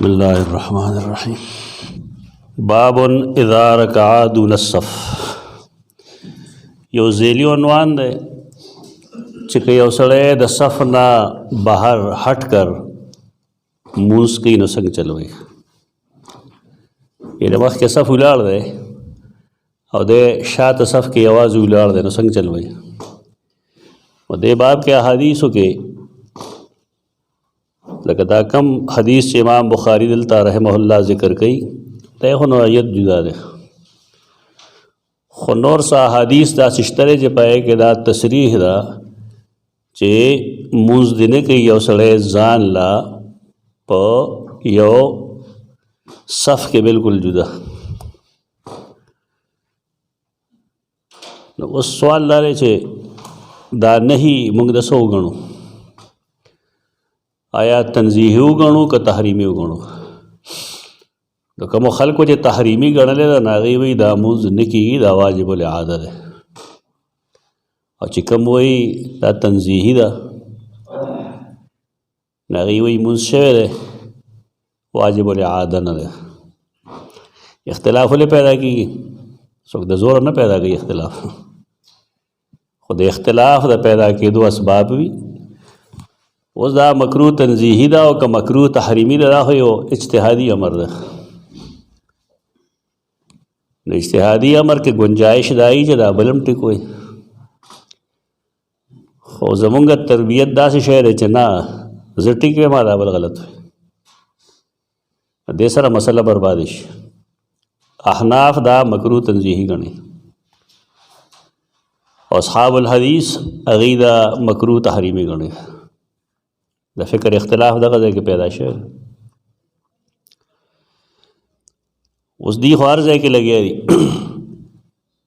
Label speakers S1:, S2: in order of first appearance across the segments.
S1: बिस्मिल्लाहिर्रहमानिर्रहीम। बाबुन इज़ा रकअ दून अस्सफ़। यो ज़ेली उन्वान दे कि यौ सड़े द सफ़ ना बाहर हट कर मूस की न संग चलवे। ये मख के सफ़ उलाड़ दे और दे शात सफ़ की आवाज़ उलाड़ दे न संग चलवे। और दे बाब के अहादीसो के लकदा कम हदीस इमाम बुखारी दिलता रहमहुल्लाह ज़िक्र कई तय नौयत जुदा दे खुनौर सा हदीस दा सिश्तरे जे पाए के दा तसरीह दा चे मूज दिने के यौ सड़े जान ला प यौ सफ़ के बिल्कुल जुदा। उस सवाल लारे चे दा नहीं मुंग दसो गणु आया तंजीही गणु का तहरीमी गणु। तो कमो खल्को जे तहरीमी गणले दा नागी वही दा मूज निकी दा वाजिबुल आदत है और चिकम वही दा तंजीही दा नागी वही मूज शेर है वाजिबुल आदत न दे। इख्तिलाफ ले पैदा की सुख द जोर न पैदा की इख्तिलाफ खुद इख्तिलाफ दा पैदा की दो असबाब भी उस दा मकरू तंजीही दा और का मकरू तहरीमी दा हो इज्तिहादी अमर दा। इज्तिहादी अमर के गुंजाइश दाई जदा बलम टिकोए खो जमुंगा तरबियत दा से शहर है चना जटी के मादा बल गलत हुए दे सारा मसला बर्बादिश अहनाफ दा मकरू तंजीही गणी और अस्हाबुल हदीस अगीदा मकरू तहरीमी गणी द फिक्र इख्तिलाफ दा गज़े के पैदाश है उस दी हर जै के लगे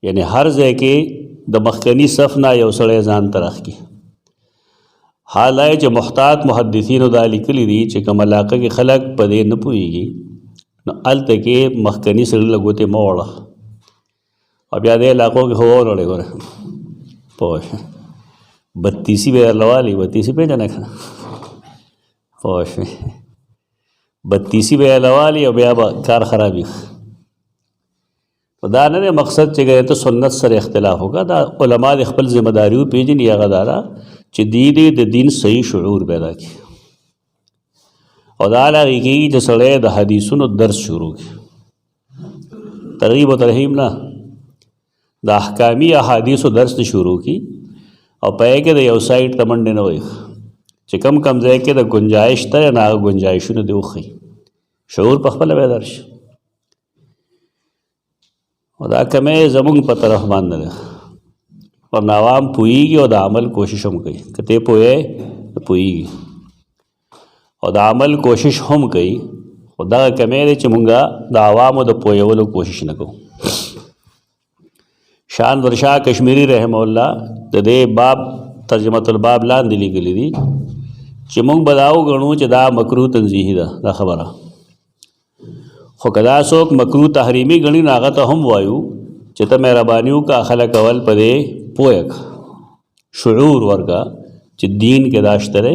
S1: यानी हर जै के द मखकनी सफ़ ना यौ सड़े जान तरख की हाल है जो मुहतात मुहद्दिसीन दा लिखली दी चे कम इलाक़ा के खलक पदे न पुईगी न अल तके मखकनी सड़ी लगोते मोड़ा अब याद इलाक़ों के हो लड़े गोरे पोश बत्तीसी पे लवा ली बत्तीसी पे जाने खा पोश बत्तीसी पे लवा ली अब या कार ख़राबी दा ने मकसद चे गए तो सुन्नत सर इख्तिलाफ होगा दा उलमा इख्पल ज़िम्मेदारी पेजन या गदारा चे दीदे द दिन सही शुऊर पैदा की और दाला की जो सड़े द हदीसुन दर्स शुरू की तरगीब व तरहीब ना द अहकामी अहादीस दर्स शुरू की और पै के द साइड तमंडे न वही चे कम जै के द गुंजाइश तय ना गुंजाइश न दे खी शऊर पखपल बेदर्श और दा कमे जमुंग पर तरफ मान दे और नावाम पुईगी और दामल कोशिश हम कई कते पोए तो पुईगी और दामल कोशिश हम कई खुदा कमे रे चमुंगा दावाम द पोए वो लोग कोशिश न को शान वर्षा कश्मीरी रहमहुल्लाह दे बाब तर्जमतुल बाब लान दिली गली दी चिमुंग बदाऊ गणु च दा मकरू तंजीही दा खबरा खो कदा सोक मकरू तहरीमी गणी नागत हम वायु चित मेहरबानियों का खलक अवल पदे पोयक शुऊर वर्गा च दीन के दाश्तरे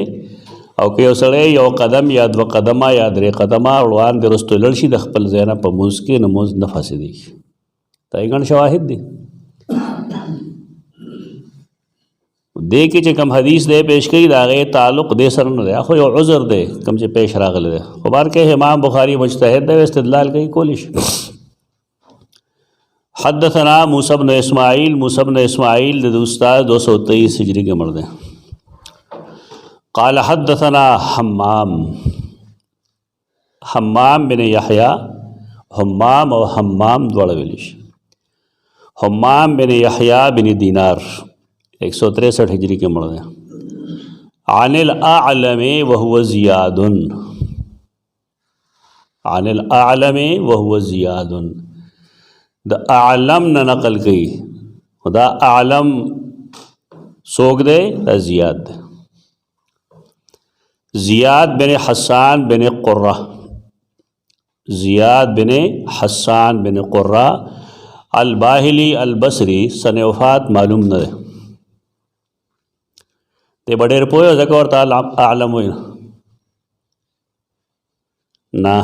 S1: और के सड़े यो कदम या दो कदमा या दरे कदमा उड़वान के रस्तो लड़शी दखपल जैना पमूज के नमोज नफा से दी तयगण शवाहिद दी दे के चे कम हदीस दे पेश कई दागे ताल्लुक़ दे सर न दे खो यो उज़र दे कम से पेश रागल दे खबार के इमाम बुखारी मुज्तहिद दे इस्तिदलाल कई कोलिश हद्दसना मूसा इब्न इस्माईल दे उस्ताद 223 हिजरी के मर्द क़ाल हद्दसना हम्माम बिन यहया हम्माम और हम्माम द्वारा वेलिश हम्माम बिन यहया बिन दीनार 163 हिजरी के मर्द आनिल आलमे वहुव ज़ियादुन आनिल आलमे वहुव ज़ियादुन द आलम न नकल कई खुदा आलम सोग दे ज़ियाद ज़ियाद बिन हसान बिन क़ुर्रा ज़ियाद बिन हसान बिन क़ुर्रा अल-बाहिली अल-बसरी सन वफ़ात मालूम न दे ते बड़े पोयो जक और ताल आलम हुई نه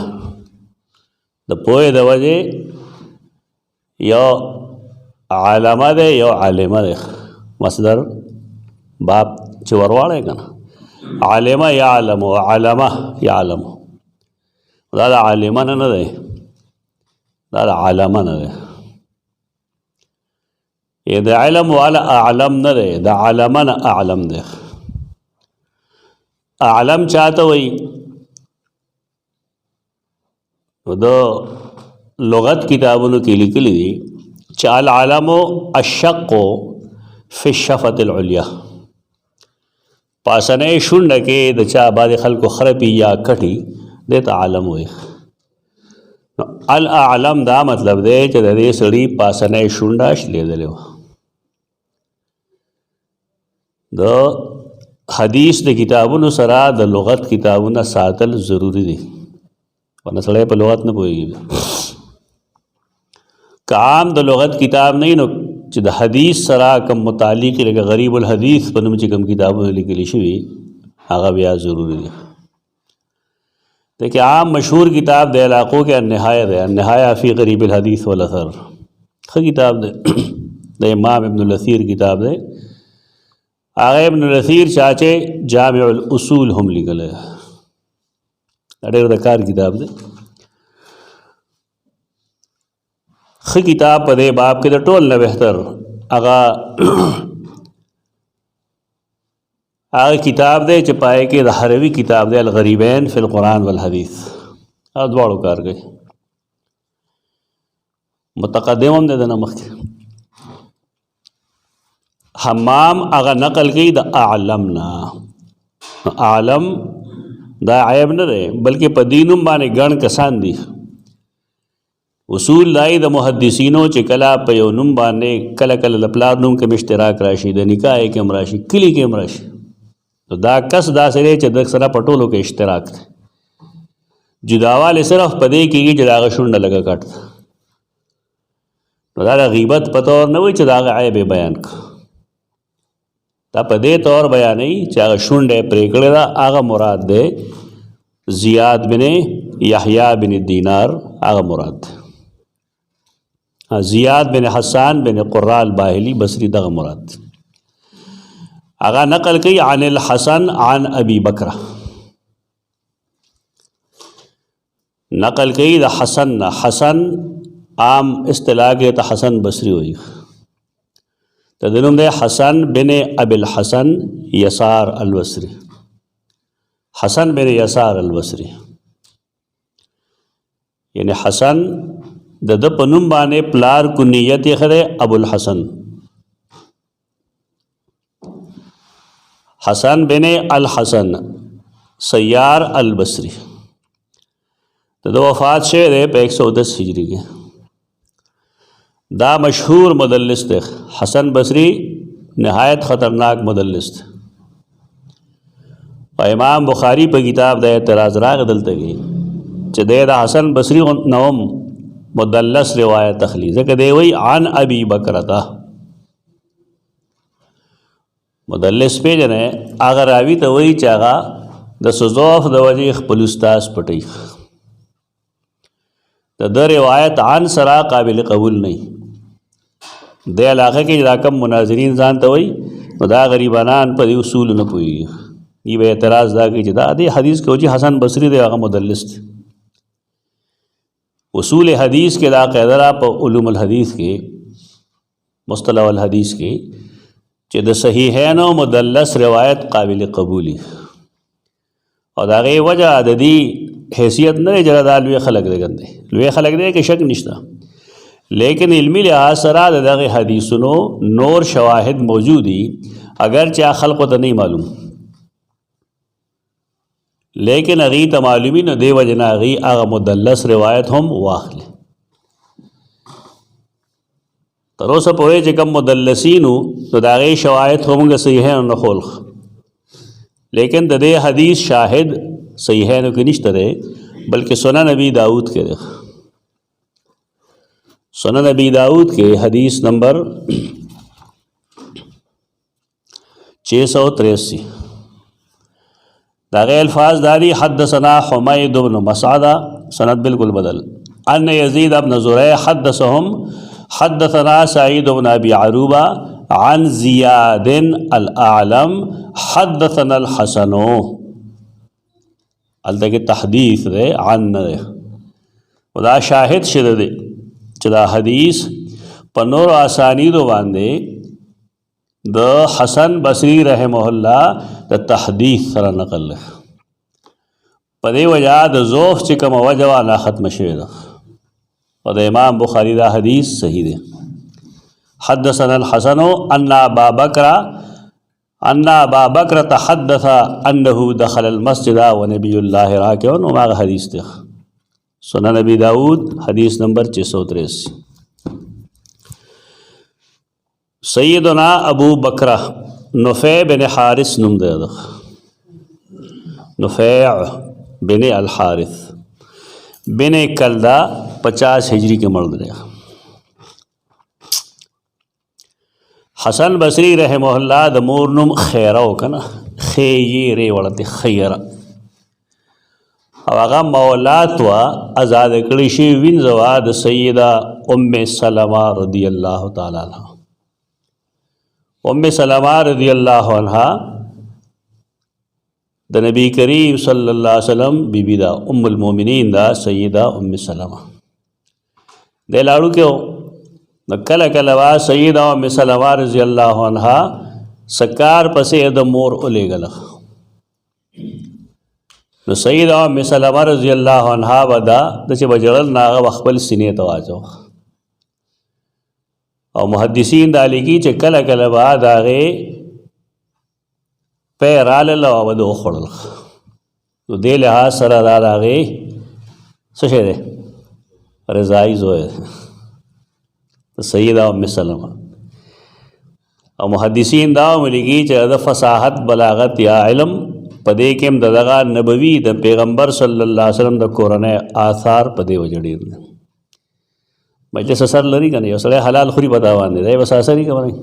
S1: د پوهې د وجې یو علامه دی یو عالمه دی مصدر باب چې ورواړی که نه عالمه یعلم و علامه یعلم دا د عالمه نه دی دا د علامه نه دی د علم والا اعلم نه دی د علامه نه اعلم دی اعلم چاته وایي د لغت کتابونو کې لیکلي دي چې العلم الشق فی الشفة العلیا پاسنۍ شونډه کې د چا بعضې خلکو خرپي یا کټي دې ته عالم وایي نو الاعلم دا مطلب دی چې د دې سړي پاسنۍ شونډه شلېدلې وه د حدیث د کتابونو سره د لغت کتابونه ساتل ضروری دي ورنه سړی په لغت نه پوهېږي که عام د لغت کتاب نه نو چې د حدیث سره کم متعلق لکه غریب الحدیث په نوم چې کم کتابونه لیکلي شوي هغه بیا ضروری دي دیکھیں عام مشهور کتاب د علاقو کې النهایه دی النهایه فی غریب الحدیث والاثر ښه کتاب دی د امام ابن الاثیر کتاب دی هغه ابن الاثیر چاچے جامع الاصول هم لیکلی ډېر د کار کتاب دی ښه کتاب په دې باب کې د ټول نه بهتر هغه کتاب دی چې پای کې د حروي کتاب دی الغریبین فی القرآن والحدیث هغه دواړو کار کوي متقدم هم دی د نه مخکې حمام هغه نقل کوي د اعلم نه اعلم دا عیب نه دی بلکې په دینم باندې ګڼ کسان دي اصول دای د محدثینو چې کله په یو نوم باندې کله کله د پلار نوم کې اشتراک راشي د نکاح کې هم راشي کلی کې هم راشي نو دا کس داسې دی چې د سره په ټولو کې اشتراک دی جداوالی صرف په دې کېږي چې د هغه شونډه لږه کټ ده نو دا د غیبت په طور نه وي چې د هغه عیب یې بیان کړه دا په دې طور بیانوي چې هغه شونډه یې پرې کړې ده هغه مراد دی زیاد بن یحیی بن دینار هغه مراد دی زیاد بن حسان بن قرہ الباہلی بصری دغه مراد دی هغه نقل کوي عن الحسن عن ابي بکر نقل کوي د حسن حسن عام اصطلاح کې ته حسن بصری وایي تدنم دے حسن بن ابی الحسن یسار البصری حسن بن یسار البصری یعنی حسن د په نوم باندې پلار کنیت یې خره ابو الحسن حسن بن الحسن سیار البصری د وفات شوی دی په 110 ہجری کې دا مشہور مدلس دی حسن بصری نہایت خطرناک مدلس دی او امام بخاری په کتاب د اعتراض راغ دلته کې چې د حسن بصری نوم مدلس روایت تخلی ځکه دی وی عن ابي بکرتا مدلس پیژنه هغه راوي ته وی چې هغه د سوزوف د وجې خپل استاد پټي د روایت عن سرا قابل قبول نه د علاقه کې دا کم مناظرین ځان ته وي نو دا غریبانان په دې اصول نه پوهېږي دی به اعتراض دا کوي چې دا دې حدیث کې چې حسن بصری دی هغه مدلس دی اصول حدیث کې دا قاعده را په علوم الحدیث کې مصطلح الحدیث کې چې د صحیحین او مدلس روایت قابل قبولی او دا غي وجه د دې حیثیت نه جره لوی خلق دی ګنده لوی خلق دی کې شک نشته لیکن علمی لحاظ سره دغه حدیثونو نور شواهد موجودی اگر چا خلق ته نه معلوم لیکن اغي ته معلومی نه دی وجنا اغي هغه مدلس روایت هم واخلي تر اوسه پوهې چې کوم مدلسینو نو د هغې شواهد همغه صحیحینو نه خولخ لیکن د دې حدیث شاهد صحیحینو کې نشته دی بلکې سنن ابی داود کې دی سنن ابی داود کے حدیث نمبر 683 दागे अल्फाज दारी हदसना हुमैद बिन मसअदा सनद बिल्कुल बदल अन यजीद बिन ज़ुरै हदसहुम हदसना सईद बिन अबी अरूबा अन ज़ियाद अल आलम हदसना अल हसन अलता के तहदीस दे अन दे उदा शाहिद शिद दे चदा हदीस पनोर आसानीदो बांधे द हसन बसरी रहमहुल्लाह द तहदीस सरा नकल पदे वजह द ज़ोफ़ चिकम वजवा ना ख़त्म शवे द पद इमाम बुखारी दा हदीस सही दे हदसन अल हसनो अन्ना अबा बकर तहदस अन्नहु दखल अल मस्जिद व नबियुल्लाह राकिउन व मा हदीस दे सुनन नबी दाऊद हदीस नंबर 683। सैयदना अबू बकर नुफ़ै बिन हारिस नुम दे नुफ़ै बिन अल हारिस बिन कलदा 50 हिजरी के मर्द रहे। हसन बसरी रहमहुल्लाह द मोर नुम खैरा का ना खे ये रे वड़ते खैरा अगा मौलात व आज़ाद कड़ीशी विन जवाद सैयदा उम्मे सलमा रदियल्लाहु ताला अन्हा उम्मे सलमा रदियल्लाहु अन्हा द नबी करीम सल्लल्लाहु अलैहि वसल्लम बीबी दा उम्मुल मोमिनीन दा सैयदा उम्मे सलमा दे लाड़ू क्यों न कल कलवा सैयदा उम्मे सलमा रदियल्लाहु अन्हा सकार पसे द मोर उले गल न सैयदा उम्मे सलमा रदियल्लाहु अन्हा वदा दचे बजड़ल नागा वखबल सिने तवाजो और मुहद्दिसीन दाली की चे कल कल बाद आगे पैराल वदो खोड़ल तो दे लिहाज सरा दाद आगे सशेरे रज़ाई जोए तो सैयदा उम्मे सलमा और मुहद्दिसीन दाव मिलेगी चे अद फसाहत बलागत या इल्म पदे केम ददगा नबवी द पैगम्बर सल्लल्लाहु अलैहि वसल्लम द कुरान आसार पदे वजड़ी मजलिस असर लरी का नहीं असर हलाल खुरी बतावान दे बस असर ही का नहीं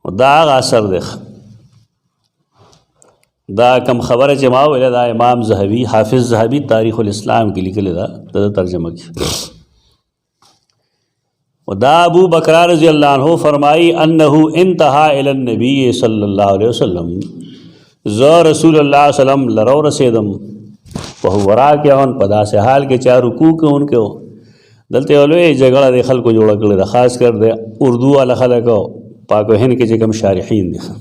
S1: दाग असर देख दा कम खबर जमाओ दा इमाम ज़हबी हाफिज़ ज़हबी तारीख़ुल इस्लाम के लिखे दा तर्जमा की दा अबू बकर रज़ियल्लाहु अन्हु फरमाई अन्नहु इंतहा इलन नबी सल्लल्लाहु अलैहि वसल्लम ज़ रसूलुल्लाह सल्लल्लाहु अलैहि वसल्लम लरो रसेदम वह वरा के उन पदा से हाल के चार रुकू के उनके हो दलते वाले जगह देखल को जोड़ा कर ख़ास कर दे उर्दू वाला खल को पाको हिंद के जगम शारहीन देखा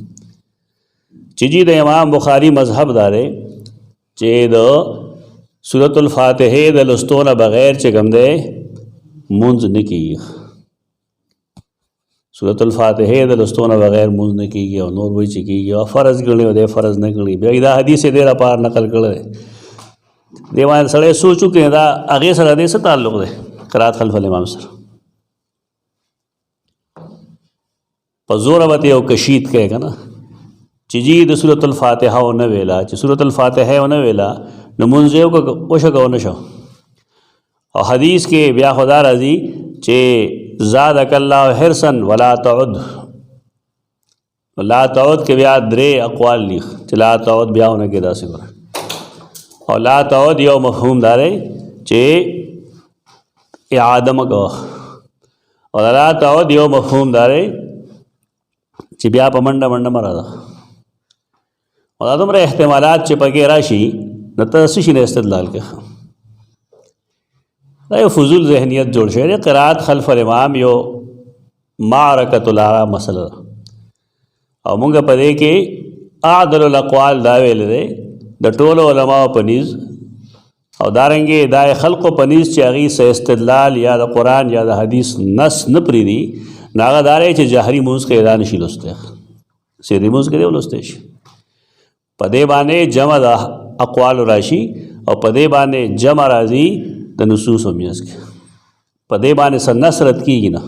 S1: चिजी द इमाम बुखारी मजहब दारे चे द सूरतुल फातिहा द लस्तोना बगैर चगम दे मुंज न की सूरतुल फातिहा द लस्तोना बगैर मुंज न की और नूर वही चिकी और फ़र्ज़ गणी दे फ़र्ज़ न गणी बेदा हदीस देरा पार नकल कर देवान सड़े सो चुके हैं दा आगे सर दे से ताल्लुक़ दे करात खल्फ़ल इमाम सर पर जोर वत यो कशीद कहेगा ना चिजीद सूरतुल फातिहा न वेला ची सूरतुल फातिहा न वेला न मुंज़े को ओशक न शो और हदीस के ब्या खुदा रजी चे ज़ादकल्लाहु हिरसन वला तउद के ब्या द्रे अक़वाल लिख चला तउद ब्या होने के दासे को और ला तउद यो मफहूम दारे चे आदम को और ला तउद यो मफहूम दारे चे ब्या पमंडा मंडा मरा दा और आदम रे एहतमालात चे पके राशि न तसिश ने इस्तदलाल के यो फजूल जहनियत जोड़ शे क़रात खल्फ़ल इमाम यो मारकतुल आरा मसला और मुंगा पदे के आदलुल अक़वाल दावेल दे द टोलो उलमा पनीज़ और दारेंगे दाए खल्क़ पनीज़ चागी से इस्तदलाल या द कुरान या द हदीस नस न प्रीदी नागा दारे चे जहरी मूज़ के इदा नशील उस्ते सीरी मूज़ के दे उलस्तेश पदे बाने जमा द अक़वाल राशि और पदे बाने जमा राजी द नसूस उम्मीज़ के पदे बाने स नसरत की ना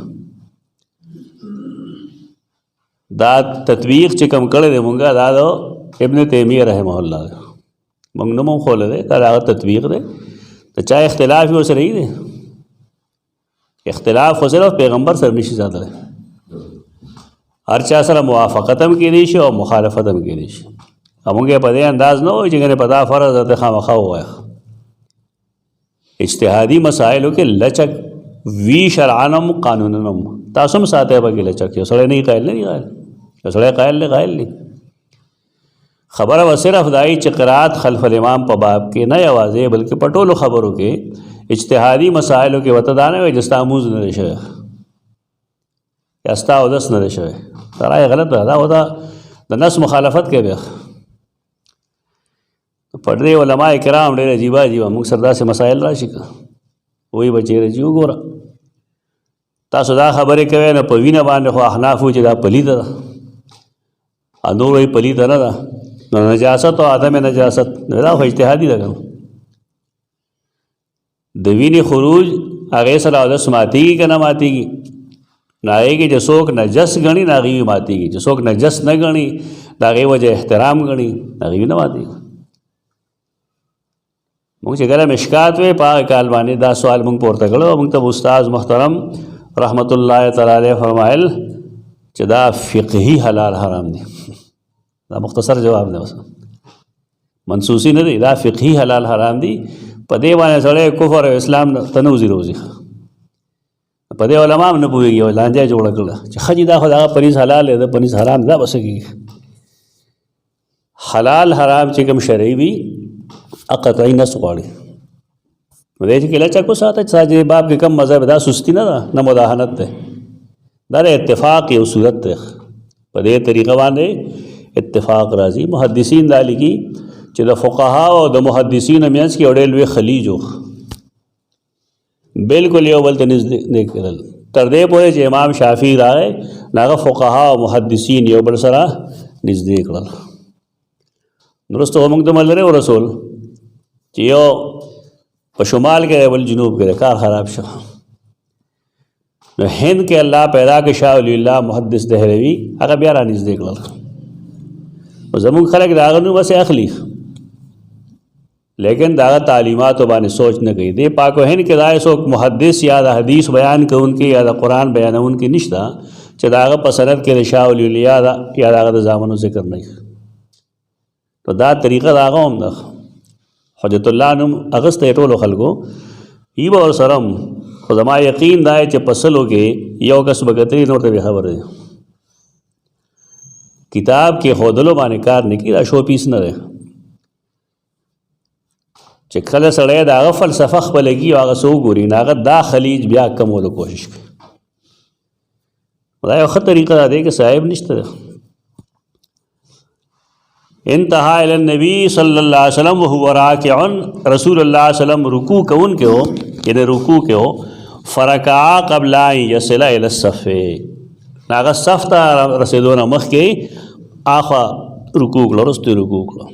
S1: दा तत्वीक़ चिकम कड़े दे मुंगा दादो इब्न तैमिया रहमहुल्लाह मंगनमो खोल दे तारा तत्वीक़ दे तो चाहे इख्तिलाफ ही हो से रही दे इख्तिलाफ हो से पैगम्बर सर निशी ज़्यादा है هر چا سره موافقت هم کېدی شي او مخالفت هم کېدی شي. موږ یې په دې انداز نه وایو چې ګنې په دا فرض ده ته خامخا ووایه. اجتهادي مسایلو کې لچک وی شرعن هم قانونا هم تاسو هم ساتئ پکې لچک. یو سړی نه قایل نه قایل، یو سړی قایل نه قایل نه. خبره به صرف دای چې قرات خلف الامام په باب کې نه یوازې بلکې په ټولو خبرو کې اجتهادي مسایلو کې ورته دا نه وایي چې ستا مونځ نه دی شوی یا ستا اودس نه دی شوی. دا رایه غلط ده، دا وته د نس مخالفت کوي. بیا په دې علماء کرام ډېر عجیبه عجیبه موږ سره داسې مسایل راشي که وایي به چېرې چې وګوره تاسو دا خبرې کوئ نه په وینه باندې خو احناف وایي چې دا پلیته ده، نور وایي پلیته نه ده. نو نجاست او عدم نجاست دا خو اجتهادي ده. د وینې خروج هغې سره اودس ماتېږي که نه ماتېږي؟ نو هغې کې چې څوک نجس ګڼي نو هغې وي ماتېږي، چې څوک نجس نه ګڼي د هغې وجه احترام ګڼي هغې وي نه ماتېږي. مونږ چې کله مشکات وی په هغه کال باندې دا سوال مونږ پورته کړو. مونږ ته استاد محترم رحمت الله تعالی علیه فرمایل چې دا فقهي حلال حرام دی. دا مختصر جواب دی، بس منسوسی نه دی، دا فقهي حلال حرام دی. په دې باندې سړی کفر او اسلام ته نه وځي روزي. په دې علما هم نه پوهېږي او لانجه جوړه کړه چې ښځې دا خو د هغه پنیز حلال دی، د پنیز حرام دا به څه کېږي. حلال حرام چې کوم شرعي وي قطعي نس غواړي. نو دې کې لچک وساته چې ساجې باب کې کم مذهب دا سستی نه ده نه مداهنت ده، دا د اتفاق یو صورت ده. په دې طریقه باندې اتفاق راځي. محدثین دا لیکي چې د فقها او د محدثینو منځ کې یو ډېر لوی خلیج و، بالکل یو بل ته نږدې نه کېدل، تر دې پورې چې امام شافعي راغی نو هغه فقها او محدثین یو بل سره نږدې کړل. وروسته موږ ته ملګری ورسول چې یو په شمال کې دی بل جنوب کې دی، کار خراب شو. نو هند کې الله پیدا کې شاه ولی الله محدث دهلوي هغه بیا را نږدې کړل. زمونږ خلک د هغه نوم بس اخلي لیکن د هغه تعلیماتو باندې سوچ نه کوي. دې پاک و هند کې دا څوک محدث یا د حدیث بیان کوونکي یا د قرآن بیانونکي نشته چې د هغه په سند کې د شاه ولی الله یا د هغه د زامنو ذکر نه وي. تو دا طریقه د هغه هم ده. حجت الله نوم اغستی ټولو خلکو ای به ورسره هم، خو زما یقین دا چې په سلو کې یو کس به کتري نور ته بې خبره دی. کتاب کې ښودلو باندې کار نه کي، دا شو پیس نه دی. چې کله سړی د هغه فلسفه خپله کي او هغه څه وګوري نو هغه دا خلیج بیا کمولو کوشش کوي. دا یو ښه طریقه ده دی که صاحب نشته ده. انتہا الی النبی صلی اللہ علیہ وسلم وهو راکع، رسول اللہ علیہ وسلم رکوع کون کے ہو یعنی رکوع کے ہو. فرکعا قبل ان یصل الی الصف، ناغه صف ته رسیدونه مخکې آخوا رکوع کړه، وروسته رکوع کړه.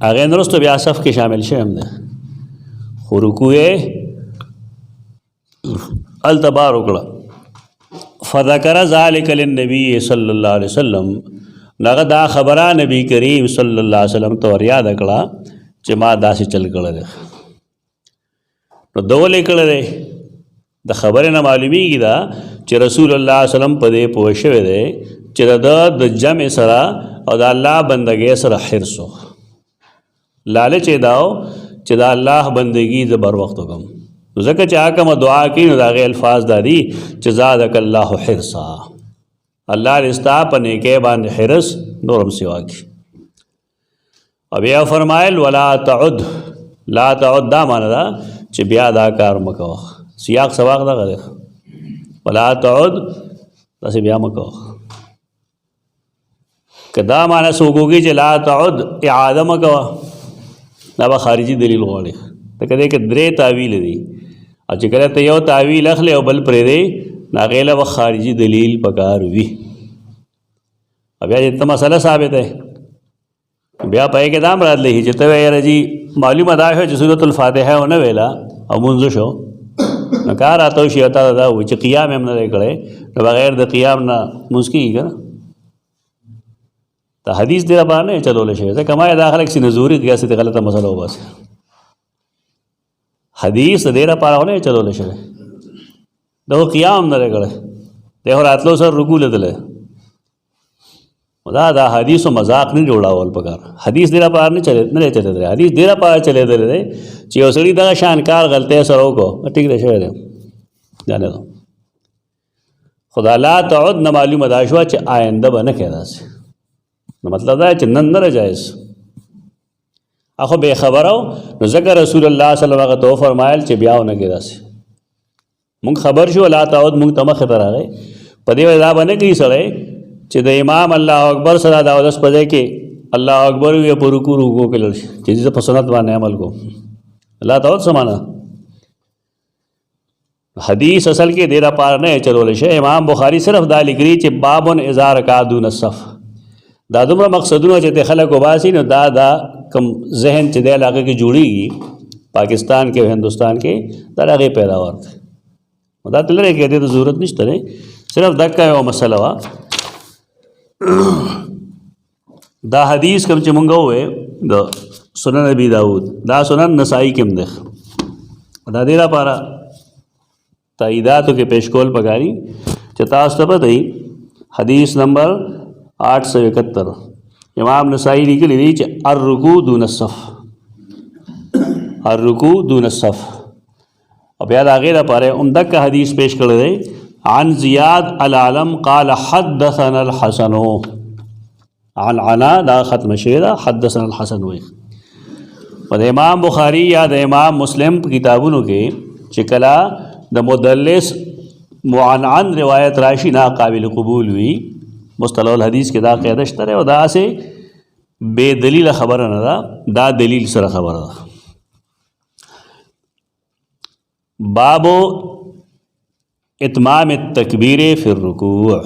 S1: هغې نه وروسته بیا صف کې شامل شوی هم دی، خو رکوع یې هلته بار وکړه. فذکر ذلک للنبي صلی الله علیه وسلم، ناغه دا خبره نبی کریم صلی الله علیه وسلم ته ور یاد کړه چې ما داسې چل کړی دی. نو ده ولې کړی دی؟ د خبرې نه معلومیږي دا چې رسول الله صلی الله علیه وسلم په دې پوه شوی دی چې د جمع سره او د الله بندګۍ سره حرص و، لالچ یې دا و چې د الله بندګي زه بر وخت وکړم. ځکه چې هغه کومه دعا کوي نو د هغې الفاظ دا دي چې زادک الله حرصا، الله دې ستا په نیکۍ باندې حرص نور هم سوا کړي. او بیا فرمایل ولا تعد، لا تعد دا معنی ده چې بیا دا کار مه کوه. سیاق سباق دغه دی، ولا تعد داسې بیا مه کوه. که دا معنی څوک وکړي چې لا تعد اعاده مه کوه، دا به خارجي دلیل غواړي. لکه دې کې درې تاویل دي او چې کله ته یو تاویل اخلې او بل پرېږدې نو هغې له به خارجي دلیل پکار وي. بیا چې ته مسله ثابت دی بیا په هغې کې دا هم راتلی چې ته وایې یاره جي معلومه دا شوه چې سورت الفاتحه ونه ویله او مونځ شو، نو کار راته وشي او تا ته دا ووایي چې قیام هم نه دی کړی، نو بغیر د قیام نه مونځ کېږي که نه؟ دا حدیث دې لپاره نه چلولی شوی، ځکه ما یې دا خلک سینه زوري قیاسي ته غلطه مسله وباسي. حدیث د دې لپاره نه چلولی شوی، دا خو قیام نه دی کړی، دی خو راتلو سره رکوع لیدلی دا حدیث و مذاق نه جوړاول پکار. حدیث ډیره پار نه چلے دی، حدیث ډیره پار چلے دی چې یو سړي دغه شانکار غلطۍ سره وکړو ټیک دی شوی دی جانې دو خدا لا تعد نه معلومه دا شوه چې آینده به نه کوي داسې. نو مطلب دا چې نن نه جایز اخو بے خبرو نو ذکر رسول الله صلی الله علیه وسلم تو فرمایل چې بیاو نه کې داسې مونږ خبر شو لا تعد مونږ ته مخې ته راغی په دې وجه دا به نه کوي سړی چې د امام الله اکبر سره دا اودس په ځای کې الله اکبر وي په رکوع کې لړ شي چې زه په سنت باندې عمل کوم. لا تعد سمانا حدیث اصل کې ډیره پار نه چلول شي. امام بخاری صرف دا لیکري چې بابن اذا رکع دون الصف دا دومره مقصدونه چې د خلکو باسي نو دا کم ذهن چې د علاقې کې جوړیږي پاکستان کې او هندوستان کې دا هغې پیداوار دی. دا ته لرې کې دې ته ضرورت نشته دی، صرف دکه یوه مسله وه. دا حدیث کوم چې مونږ ووې د سنن ابي داود دا سنن نسائی کې هم دی. دا دې لپاره تاییداتو کې پیش کول پکاري چې تاسو ته پته وي حدیث نمبر 871 امام نسائی لیکلی دی چې الرکوع دون الصف، الرکوع دون الصف. او بیا د هغې لپاره همدغه حدیث پیش کړی دی عن زیاد العالم قال حدثنا الحسن عن عنا دا ختم شوی دا حدثنا الحسن وی. و د امام بخاری یا د امام مسلم کتابونو کې چې کله د مدلس معنعن روایت راشي نا قابل قبول وي مصطلح الحدیث کې دا قاعده شته او دا سه بے دلیل خبره نه ده، دا دلیل سره خبره ده. بابو اتمام التکبیر فی الرکوع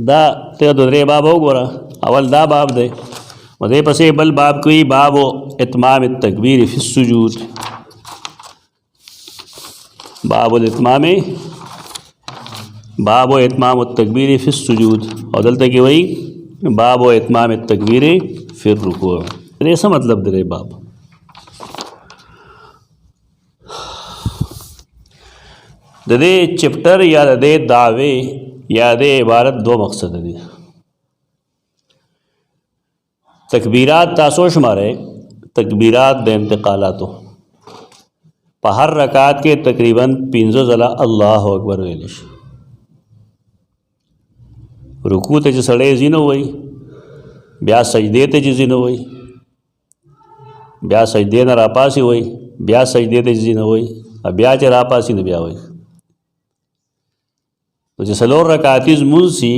S1: دا ته درې باب وګوره. اول دا باب دی و دې پسې بل باب کوي بابو اتمام التکبیر فی السجود. باب الاتمام باب اتمام التکبیر فی السجود او دلته کې وایي باب اتمام التکبیر فی الرکوع. دې څه مطلب دی باب؟ د دې چپټر یا د دې دعوې یا د عبارت دو مقصد دي. تکبیرات تاسو شماره تکبیرات د انتقالاتو په هر رکعت کې تقریباً 15 ځله الله اکبر ویل شي. رکوع ته چې سړی ځي نو وایي، بیا سجدې ته چې ځي نو وایي، بیا سجدې نه راپاسي وایي، بیا سجدې ته چې ځي نو وایي، بیا چې راپاسي نو بیا وایي. تو چې څلور رکعاتي لمونځ سي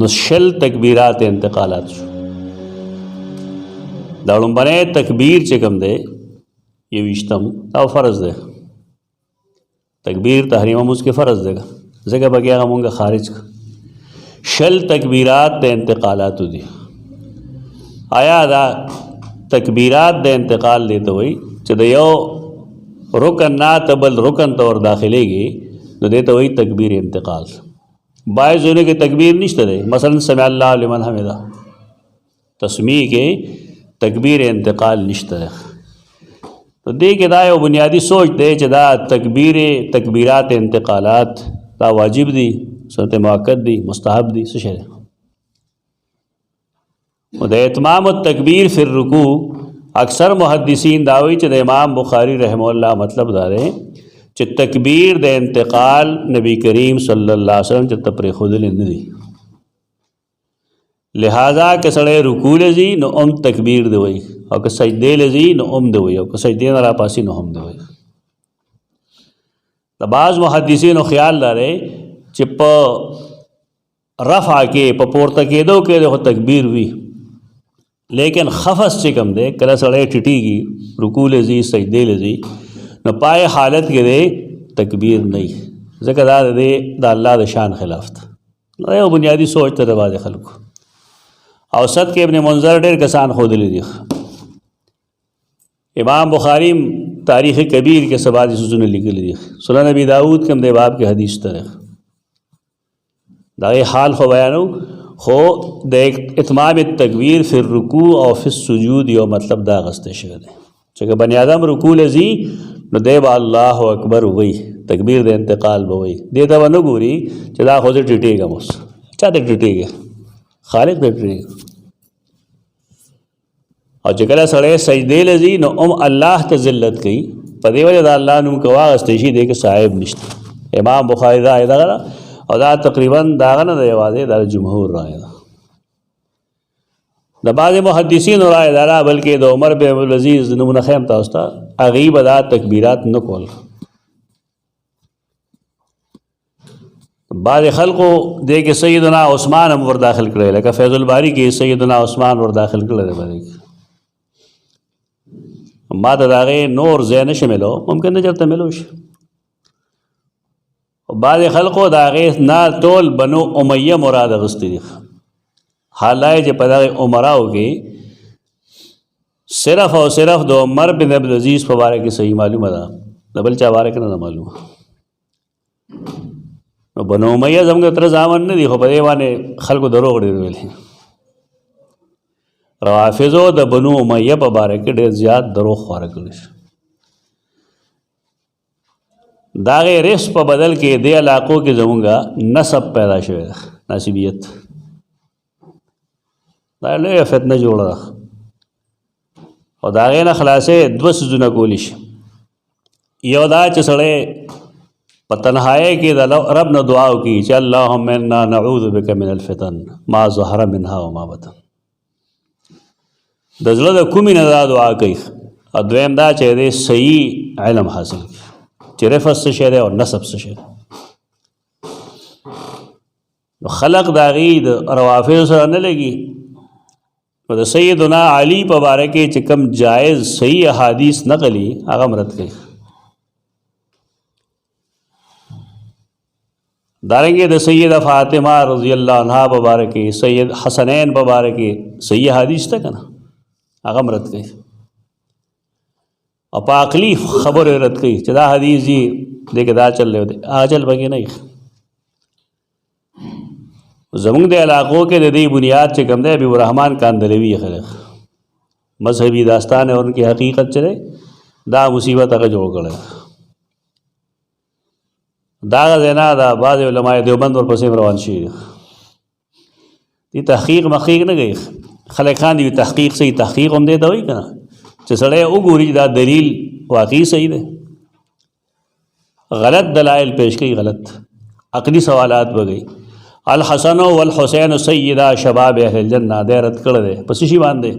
S1: نو شل تکبیرات انتقالات شو. دا لومړنی تکبیر چې کوم دی 20 دا فرض دی. تکبیر تحریم لمونځ کې فرض دی ځکه بګیا هغه مونږ خارج شل تکبیرات د انتقالاتو دي. آیا دا تکبیرات د انتقال دی ته وایي چې د یو رکن نه ته بل رکن ته ور داخلېږي نو دې ته وایي تکبیر انتقال. بعض ځایونو کې تکبیر نشته دی، مثلا سمع الله لمن حمده تسمیع کې تکبیر انتقال نشته دی. تو دې کې دا یو بنیادی سوچ دی چې دا تکبیرات انتقالات دا واجب دي، سنت مؤکد دي، مستحب دي، څه شی دی؟ او د اتمام التکبیر فی الرکوع اکثر محدثین دا وایي چې د امام بخاری رحمه الله مطلب دا دی چې تکبیر د انتقال نبی کریم صلی الله علیه وسلم چې تپری خودل نه دي. لہذا که سړی رکوع لذي نو تکبیر دی وایي او که سجدې لذي نو دی وایي او که سجدې نه راپاسي نو دی وایي. د بعض محدثینو خیال لري چې په رفع کې په پورته کېدو کې د تکبیر وي، لیکن خفض چې کوم دی کله سړی ټیټېږي رکوع لذي سجدې لذي نو پای حالت کې دی تکبیر نه وي ځکه دا د الله د شان خلاف ده. دا یو بنیادی سوچ ته رواج خلکو. اوسط کې ابن منظر ډېر کسان ښودلی دي. امام بخاری تاریخ کبیر کې څه بعضې څیزونه لیکلي دي. سنن ابي داود کې هم د باب کې حدیث ته دی. د هغې حال خو بیانو، خو د اتمام التکبیر فی الرکوع او فی السجود یو مطلب دا اخیستی شوی دی چې که بني آدم رکوع لځي نو دی به الله اکبر وایي، تکبیر د انتقال به وایي. دې ته به نه ګوري چې دا خو زه ټیټېږم اوس چا ته ټیټېږي؟ خالق ته ټیټېږي. او چې کله سړی سجدې لځي نو الله ته ذلت کوي، په دې وجه د الله نوم که واغستی شي دی کې صاحب نشته. امام بخاري دا دغه او دا تقریبا داغه نه دی یوازې دا جمهور رایه ده. د بعض محدثینو رایه دا بلکې د عمر بن عبدالعزیز نمونه خیم تاسو ته هغې به دا تکبیرات نه کول. بعض خلقو دې کې سیدنا عثمان هم ور داخل کړی، لکه فیض الباری کې سیدنا عثمان ور داخل کړی دی. باندې ما ته د هغې نور ځای نه شي میلو، ممکن نه چېرته میلو شي. بعض خلقو د هغې نه ټول بنو امیه مراد اخیستی دي، حالای چې په دغې عمراو کې صرف او صرف د عمر بن عبدالعزیز په باره کې صحیح معلومه ده، د بل چا باره کې نه معلومه. نو بنو امیه زموږ تره زامن نه دي، خو په دې باندې خلکو دروغ ډېر ویلي. روافظو د بنو امیه په باره کې ډېر زیات دروغ خواره کړي. د هغې رس په بدل کې دې علاقو کې زمونږ نسب پیدا شوی ده، ناسبیت. دا لویه فتنه جوړه ده او د هغې نه خلاصې دوه څیزونه کولی شي. یو دا چې سړی په تنهایۍ کې د رب نه دعا وکړي چې اللهم انا نعوذ بک من الفتن ما ظهر منها وما بطن. د زړه د کومې نه دا دعا کوي. او دویم دا چې دې صحیح علم حاصل کړي چې رفض څه شی دی او نسب څه شی دی. نو خلق د هغې د روافظو سره نه لګي. نو د سیدنا علي په باره کې چې کوم جایز صحیح احادیث نقلي هغه مرد کوي. دارنګه د سیدہ فاطمه رضی الله عنها په باره کې، سید حسنین په باره کې صحیح حدیث ته کنه هغه رد کوي. او په عقلی خبره رد کوي چې دا حدیث دی دغه دا چل دی اجل بګی نه. زمونږ د علاقو کې د دې بنیاد چې کوم دی ابي الرحمن کاندلوي خلک مذهبي داستان ہے ان کی حقیقت چلے دا مصیبت هغه جوړ کړی. دا غزنا دا بعض علماء دیوبند ورپسې روان شي دي تحقیق مخیق نه گئی. خلک خان دی تحقیق صحیح تحقیق هم دی ته وایي که نه چې سړی وګوري دا دلیل واقعي صحیح دی. غلط دلائل پیش کوي، غلط عقلی سوالات بګي. الحسن والحسین سیدا شباب اهل الجنه دی رد کړی دی. په څه شي باندې؟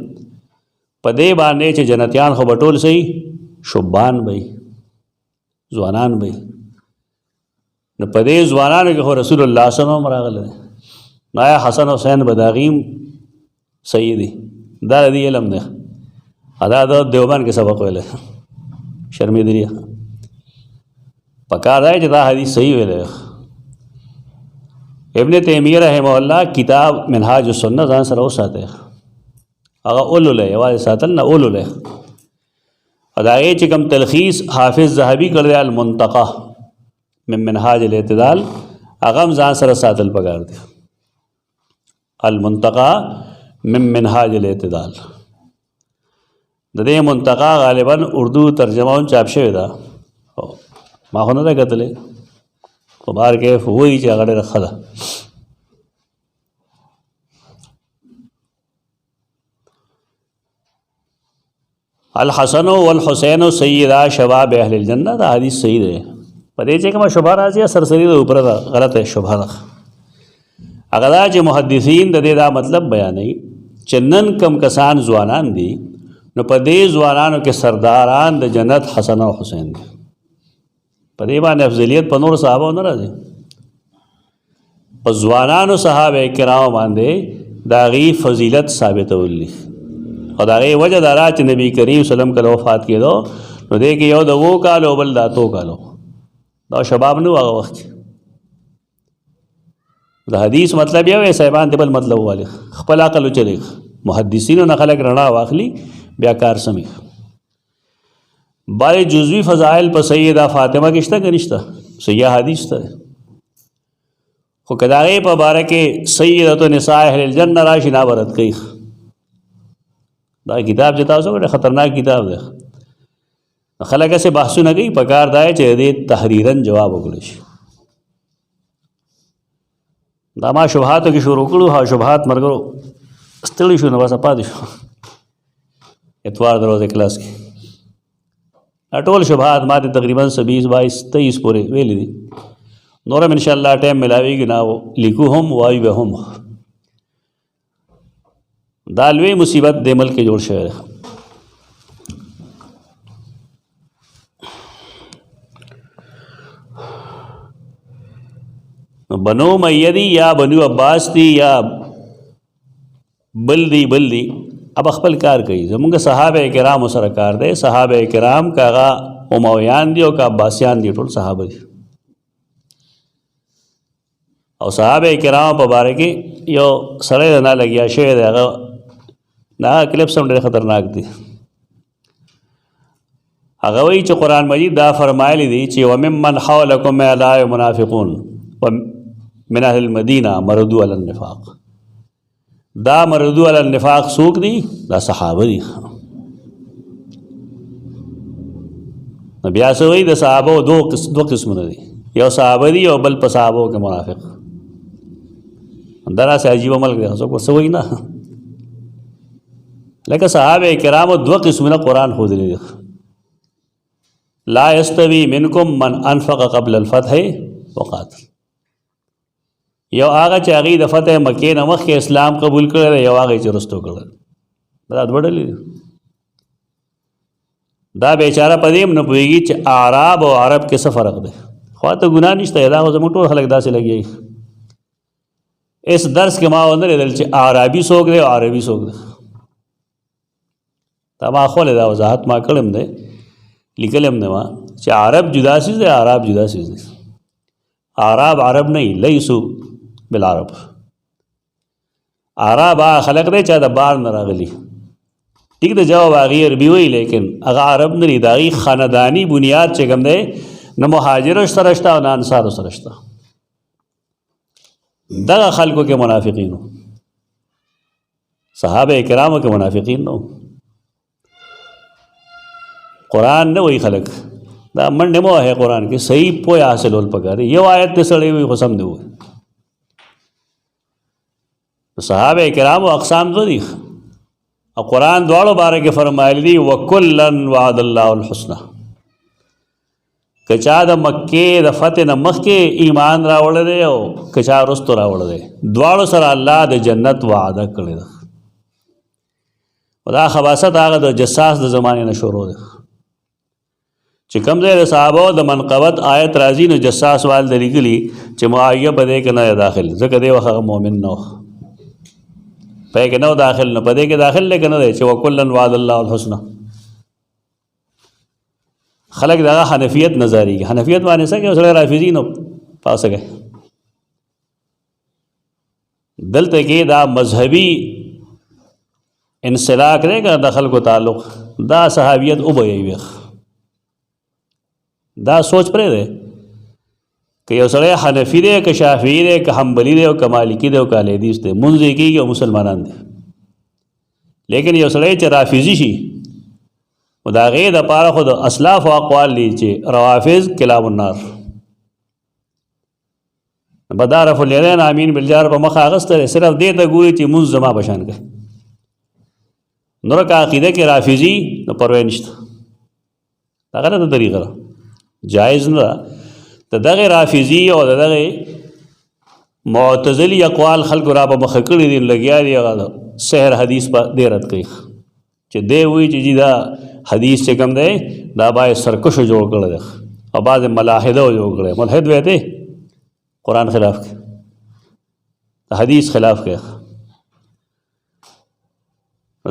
S1: په دې باندې چې جنتیان خو به ټول صحیح شبان به ځوانان به. نو په دې ځوانانو کې خو رسول الله صلی الله علیه وسلم راغلی دی. نو آیا حسن حسین به د هغې صحیح دي؟ دا د دې علم دی. دا د دیوبند کې سبق ویلی شرمېدلي پکار دی چې دا حدیث صحیح ویلی. ابن تیمیه رحمه الله کتاب منهاج السنه ځان سره وساتی، هغه اولولی یوازې ساتل نه اولولی. او د هغې چې کوم تلخیص حافظ ذهبي کړی دی المنتقى من منهاج الاعتدال هغه هم ځان سره ساتل پکار دی. المنتقى من منهاج الاعتدال د دې منتقى غالبا اردو ترجمه هم چاپ شوې ده، ما خو نه ده کتلی خو بهر کې وایي چې هغه ډېره ښه ده. الحسن والحسین سیدا شباب اهل الجنه دا حدیث صحیح دی. په دې چې کومه شبهه راځي سرسري د اوپره ده غلطه شبهه ده. هغه دا چې محدثین د دې دا مطلب بیانوي چې نن کم کسان ځوانان دي نو په دې ځوانانو کې سرداران د جنت حسن او حسین دي. په دې باندې افضلیت په نور صحابه نه راځي، په ځوانانو صحابه کرام باندې د هغې فضیلت ثابتول دي. او د هغې وجه دا ده چې نبي کریم صلی الله علیه وسلم کله وفات کېدو نو دې کې یو د 2 کالو بل د 8 کالو دا شباب نه و هغه وخت کې. د حدیث مطلب یو صاحبان ته بل مطلب والی خپل عقل چلی محدثینو نه خلک رڼا واخلي بیا کار سمي. بارے جزوی فضائل په سیدہ فاطمه کې شته که نشته؟ صحیح حدیث ته خو که د هغې په باره کې سیدة نساء اهل الجنه راشي نه به رد کوي. دا کتاب چې تاسو وګورئ خطرناک کتاب دی. خلک هسې بحثونه کوي، پکار دا چې دې تحریرا جواب وکړی شي. دا ما شبهاتو کې شروع کړو، ها شبهات مرګرو ستړي شو نو بس پاتې شو اتوار د ورځې کلاس کې ټول شبهات ما ته تقریبا 20 22 23 پورې ویلې دي، نورم ان شاء الله ټایم ملاويږي نه لیکو هم وایو به هم. دا لوی مصیبت د ملک کې جوړ شوی دی. بنو امیہ یا بنو عباس دی یا بل دی اب خپل کار کوي. زمونږ صحابه کرام سره کار دی، صحابه کرام کاغه امویان دی او کا عباسیان دی، ټول صحابه دي. او صحابه کرام په باره کې یو سړی نه لګیا شوی دی، هغه دا کلیپس هم ډېر خطرناک دی. هغه وایي چې قرآن مجید دا فرمایلی دی چې وممن حولکم لا منافقون من اهل المدینه مردو علی النفاق. دا مردو علی النفاق څوک دي؟ دا صحابه دي. نو بیا څه وایي د صحابو دو قسمونه دي، یو صحابه دي او بل په صحابو کې منافق. دا داسې عجیبه ملک دی، څوک ورڅه وایي نه. لکه صحابه کرامو 2 قسمونه قرآن ښودلی دي. لا یستوی منکم من انفق قبل الفتح وقاتل. یو هغه چې هغې د فتح مکې نه مخکې اسلام قبول کړی دی، یو هغه چې وروستو کړی. دا 2 ډلې دي. دا بیچاره په دې هم نه پوهېږي چې اعراب او عرب کې څه فرق دی. خو ته ګناه نشته، دا خو زموږ ټول خلک داسې لګیږي. اس درس کې ما ونه لیدل چې عربي څوک دی او عربي څوک دی. دا ما خولی دا وضاحت ما کړم دی، لیکل هم دی ما چې عرب جدا سیز دی، عرب جدا سیز دی. عرب عرب نه لیسو بالعرب. عرب هغه خلق دی چې د بار نه راغلي. ټیک د جواب هغې عربي وایي، لیکن هغه عرب نه دي. د هغې خانداني بنیاد چې کوم دی نه مهاجرو سره شته او نه انصارو سره شته. دغه خلکو کې منافقین وو، صحابه کرامو کې منافقین نه وو. قرآن نه وایي خلک دا منډې مه وهئ، قرآن کې صحیح پوهه حاصلول پکار دی. یو آیت دې سړی وي خو سم دی ووایي. صحابه کرامو اقسام 2 دي او قرآن دواړو باره کې فرمایلی دي وکلا وعد الله الحسنى. که چا د مکې د فتح نه مخکې ایمان راوړی دی او که چا وروستو راوړی دی، دواړو سره الله د جنت وعده کړې ده. دا خباثت هغه د جساس د زمانې نه شروع ده چې کوم ځای د صحابو د منقبت آیت راځي نو جساس وال د لیکلي چې معاویه په دې کې نه داخل، ځکه دی وخت هغه مؤمن نه و، په کې نه داخل، نه په دې کې داخل لیکن نه دی چې وکلا وعد الله الحسنى. خلق دغه حنفیت نظریږي. حنفیت باندې څه کې سره رافضی نو پاسه گئے. دلته کې دا مذهبي انسلاک دی که د خلکو تعلق، دا صحابیت او به وي. دا سوچ پرې دی که یو سړی حنفي دی که شافعي دی که حنبلي دی او که مالکي دی او که حدیث دی، مونځ یې کېږي او مسلمانان دي. لیکن یو سړی چې رافضي شي و دا هغې دپاره خو د اسلاف و اقوال دي چې روافض کلاب النار. به دا رفع الیدین امین بالجار په مخه اخیستی دی، صرف دې ته ګوري چې مونځ زما په شان کوي. نور که عقیده کې رافضي نو پروا نشته، دا غلطه طریقه ده، جایز نه ده. د دغې رافضي او د دغې معتزلي اقوال خلکو را په مخه کړي دي، لګیا دي هغه سحر حدیث په دې رد کوي چې دی وایي چې جی دا حدیث چې کوم دی دا باید سرکشو جوړ کړی دی او بعض ملاحده جوړ کړی. ملحد وی دی قرآن خلاف کې، حدیث خلاف کې.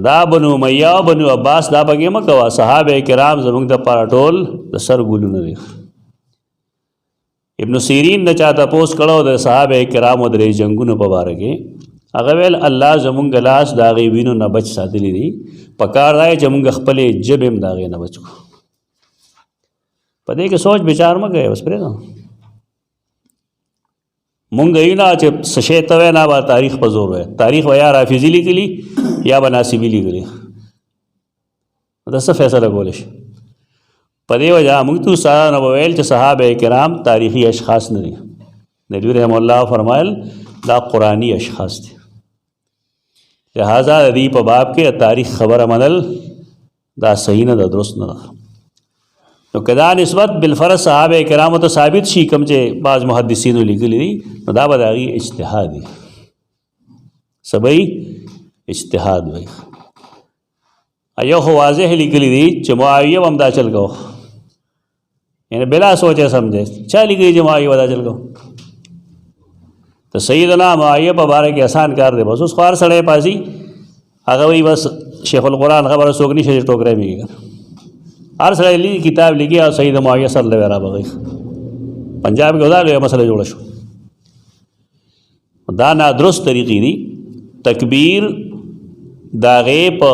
S1: دا بنو امیہ او بنو عباس دا پکې مه کوه. صحابه کرام زموږ دپاره ټول د سر ګلونه دي. ابن سیرین نه چا تپوس کړو د صحابه کرامو درې جنګونو په باره کې، هغه ویل الله زمونږ لاس د هغې وینو نه بچ ساتلی دي، پکار دی چې مونږ خپلې ژبې هم د هغې نه بچ کړو. په دې کې سوچ بچار مه کوئ، بس پرېږده. مونږ یو نه چې څه شی ته وایي نه به تاریخ په زور وایي. تاریخ به یا رافضي لیکلي یا به ناصبي لیکلي، دا څه فیصله کولی شي. په دې وجه موږ ته استادانو به ویل چې صحابه کرام تاریخي اشخاص نه دي. ندوي رحم الله فرمایل دا قرآنی اشخاص دي. لہذا د دې په باب کې تاریخ خبره منل دا صحیح نه ده، درست نه ده. نو که دا نسبت بالفرض صحابه کرامو ته ثابت شي کوم چې بعض محدثینو لیکلي دي، نو دا به د هغې اجتهاد وي. څه به وي؟ اجتهاد وي. یو خو واضح لیکلي دي چې معاویه به هم دا چل کو، یعنی بلا سوچه سمجھے چا لیکلي چې معاویه به دا چل کو. تو سیدنا معاویه په باره کې آسان کار دی، بس اوس خو هر سړی پاسي هغه وایي بس شیخ القرآن خبره څوک نشي چې ټوکری مې کېږي. هر سړی کتاب لیکي او سید معاویه سر له را بغي. پنجاب کې دا لویه مسله جوړه شو. دا نادرست طریقې دي. تکبیر د هغې په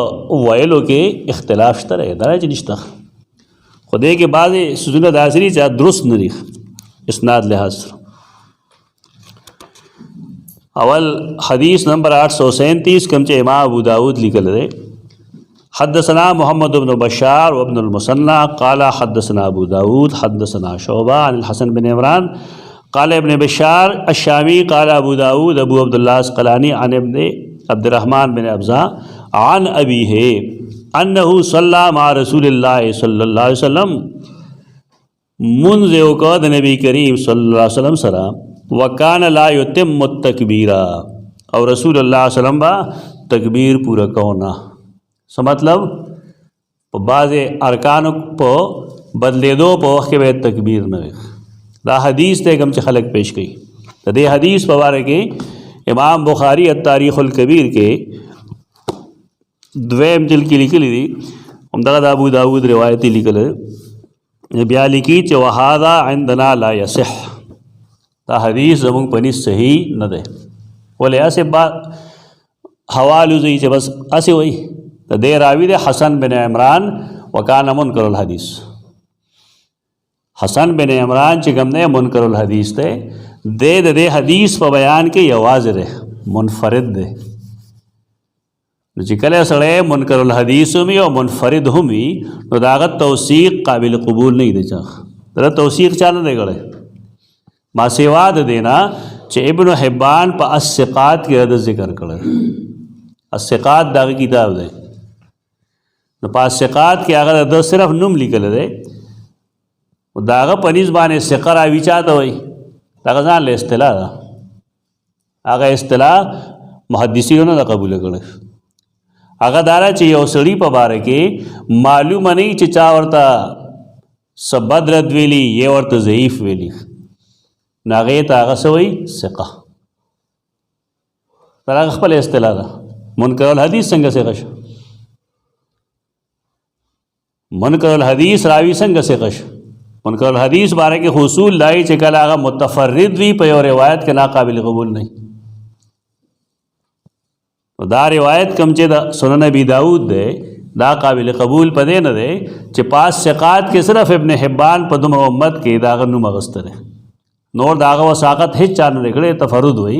S1: ویلو کې اختلاف شته دی، دا چې نشته. خو دې کې بعضې څیزونه داسې دي چې درست نه دي اسناد لحاظ سره. اول حدیث نمبر 837 کوم چې امام ابو داود لیکل دی. حدثنا محمد بن بشار وابن المثنى قال حدثنا ابو داود حدثنا شعبہ عن الحسن بن عمران قال ابن بشار الشامی قال ابو داود ابو عبداللہ اسقلانی عن ابن عبد الرحمن بن ابزا عن ابیہ انه صلی مع رسول اللہ صلی اللہ علیہ وسلم منذ وقت نبی کریم صلی اللہ علیہ وسلم سرا وکان لا یتم التکبیرا اور رسول اللہ علیہ وسلم با تکبیر پورا کونا. څه مطلب؟ په بعض ارکانو په بدلیدو په وخت کې به تکبیر نه وي. دا حدیث دی کوم چې خلک پیش کوي. د دې حدیث په باره کې امام بخاری التاریخ الکبیر کې دویم جلد کې لیکلي دي، همدغه د ابو داود روایت لیکل بیا لیکي چې وهذا عندنا لا یصح. دا حدیث زمونږ په نس صحیح نه دی. ولې هسې حوالو ځي چې بس هسې وایي د دې راوي دی حسن بن عمران وکانه منکر الحدیث. حسن بن عمران چې کوم دی منکر الحدیث دی، د دې حدیث په بیان کې یوازې دی، منفرد دی. نو چې کله سړی منکر الحدیث هم وي او منفرد هم وي، نو د هغه توثیق قابل قبول نه دی. دا توثیق چا نه دی کړی ما سوا د دې نه چې ابن حبان په الثقات کې عدد ذکر کړی. الثقات د هغه کتاب دی. نو په الثقات کې هغه د صرف نوم لیکل دی، د هغه په نسبت باندې ثقه راوي چا ته وایي، د هغه ځان له اصطلاح ده. هغه اصطلاح محدثینو نه قبوله کړی. هغه دا چې یو سړي په باره کې معلومه نه چې چا ورته څه بد رد ویلي یا ورته ضعیف ویلي، نو هغې ته هغه څه وایي؟ ثقه. دا هغه خپله اصطلاح ده. منکر الحدیث څنګه ثقه شو؟ منکر الحدیث راوي څنګه ثقه شو؟ منکر الحدیث باره کې حصول دای چې کله هغه متفرد وي په یو روایت کې ناقابل قبول نه. دا روایت کوم چې د سنن ابي داود دی دا قابل قبول پدې نه دی چې پاس ثقات کې صرف ابن حبان په دومره امت کې دا غو نوم اغسته دی، نور دا هغه وثاقت هیڅ چا نه کړی، تفرد وي.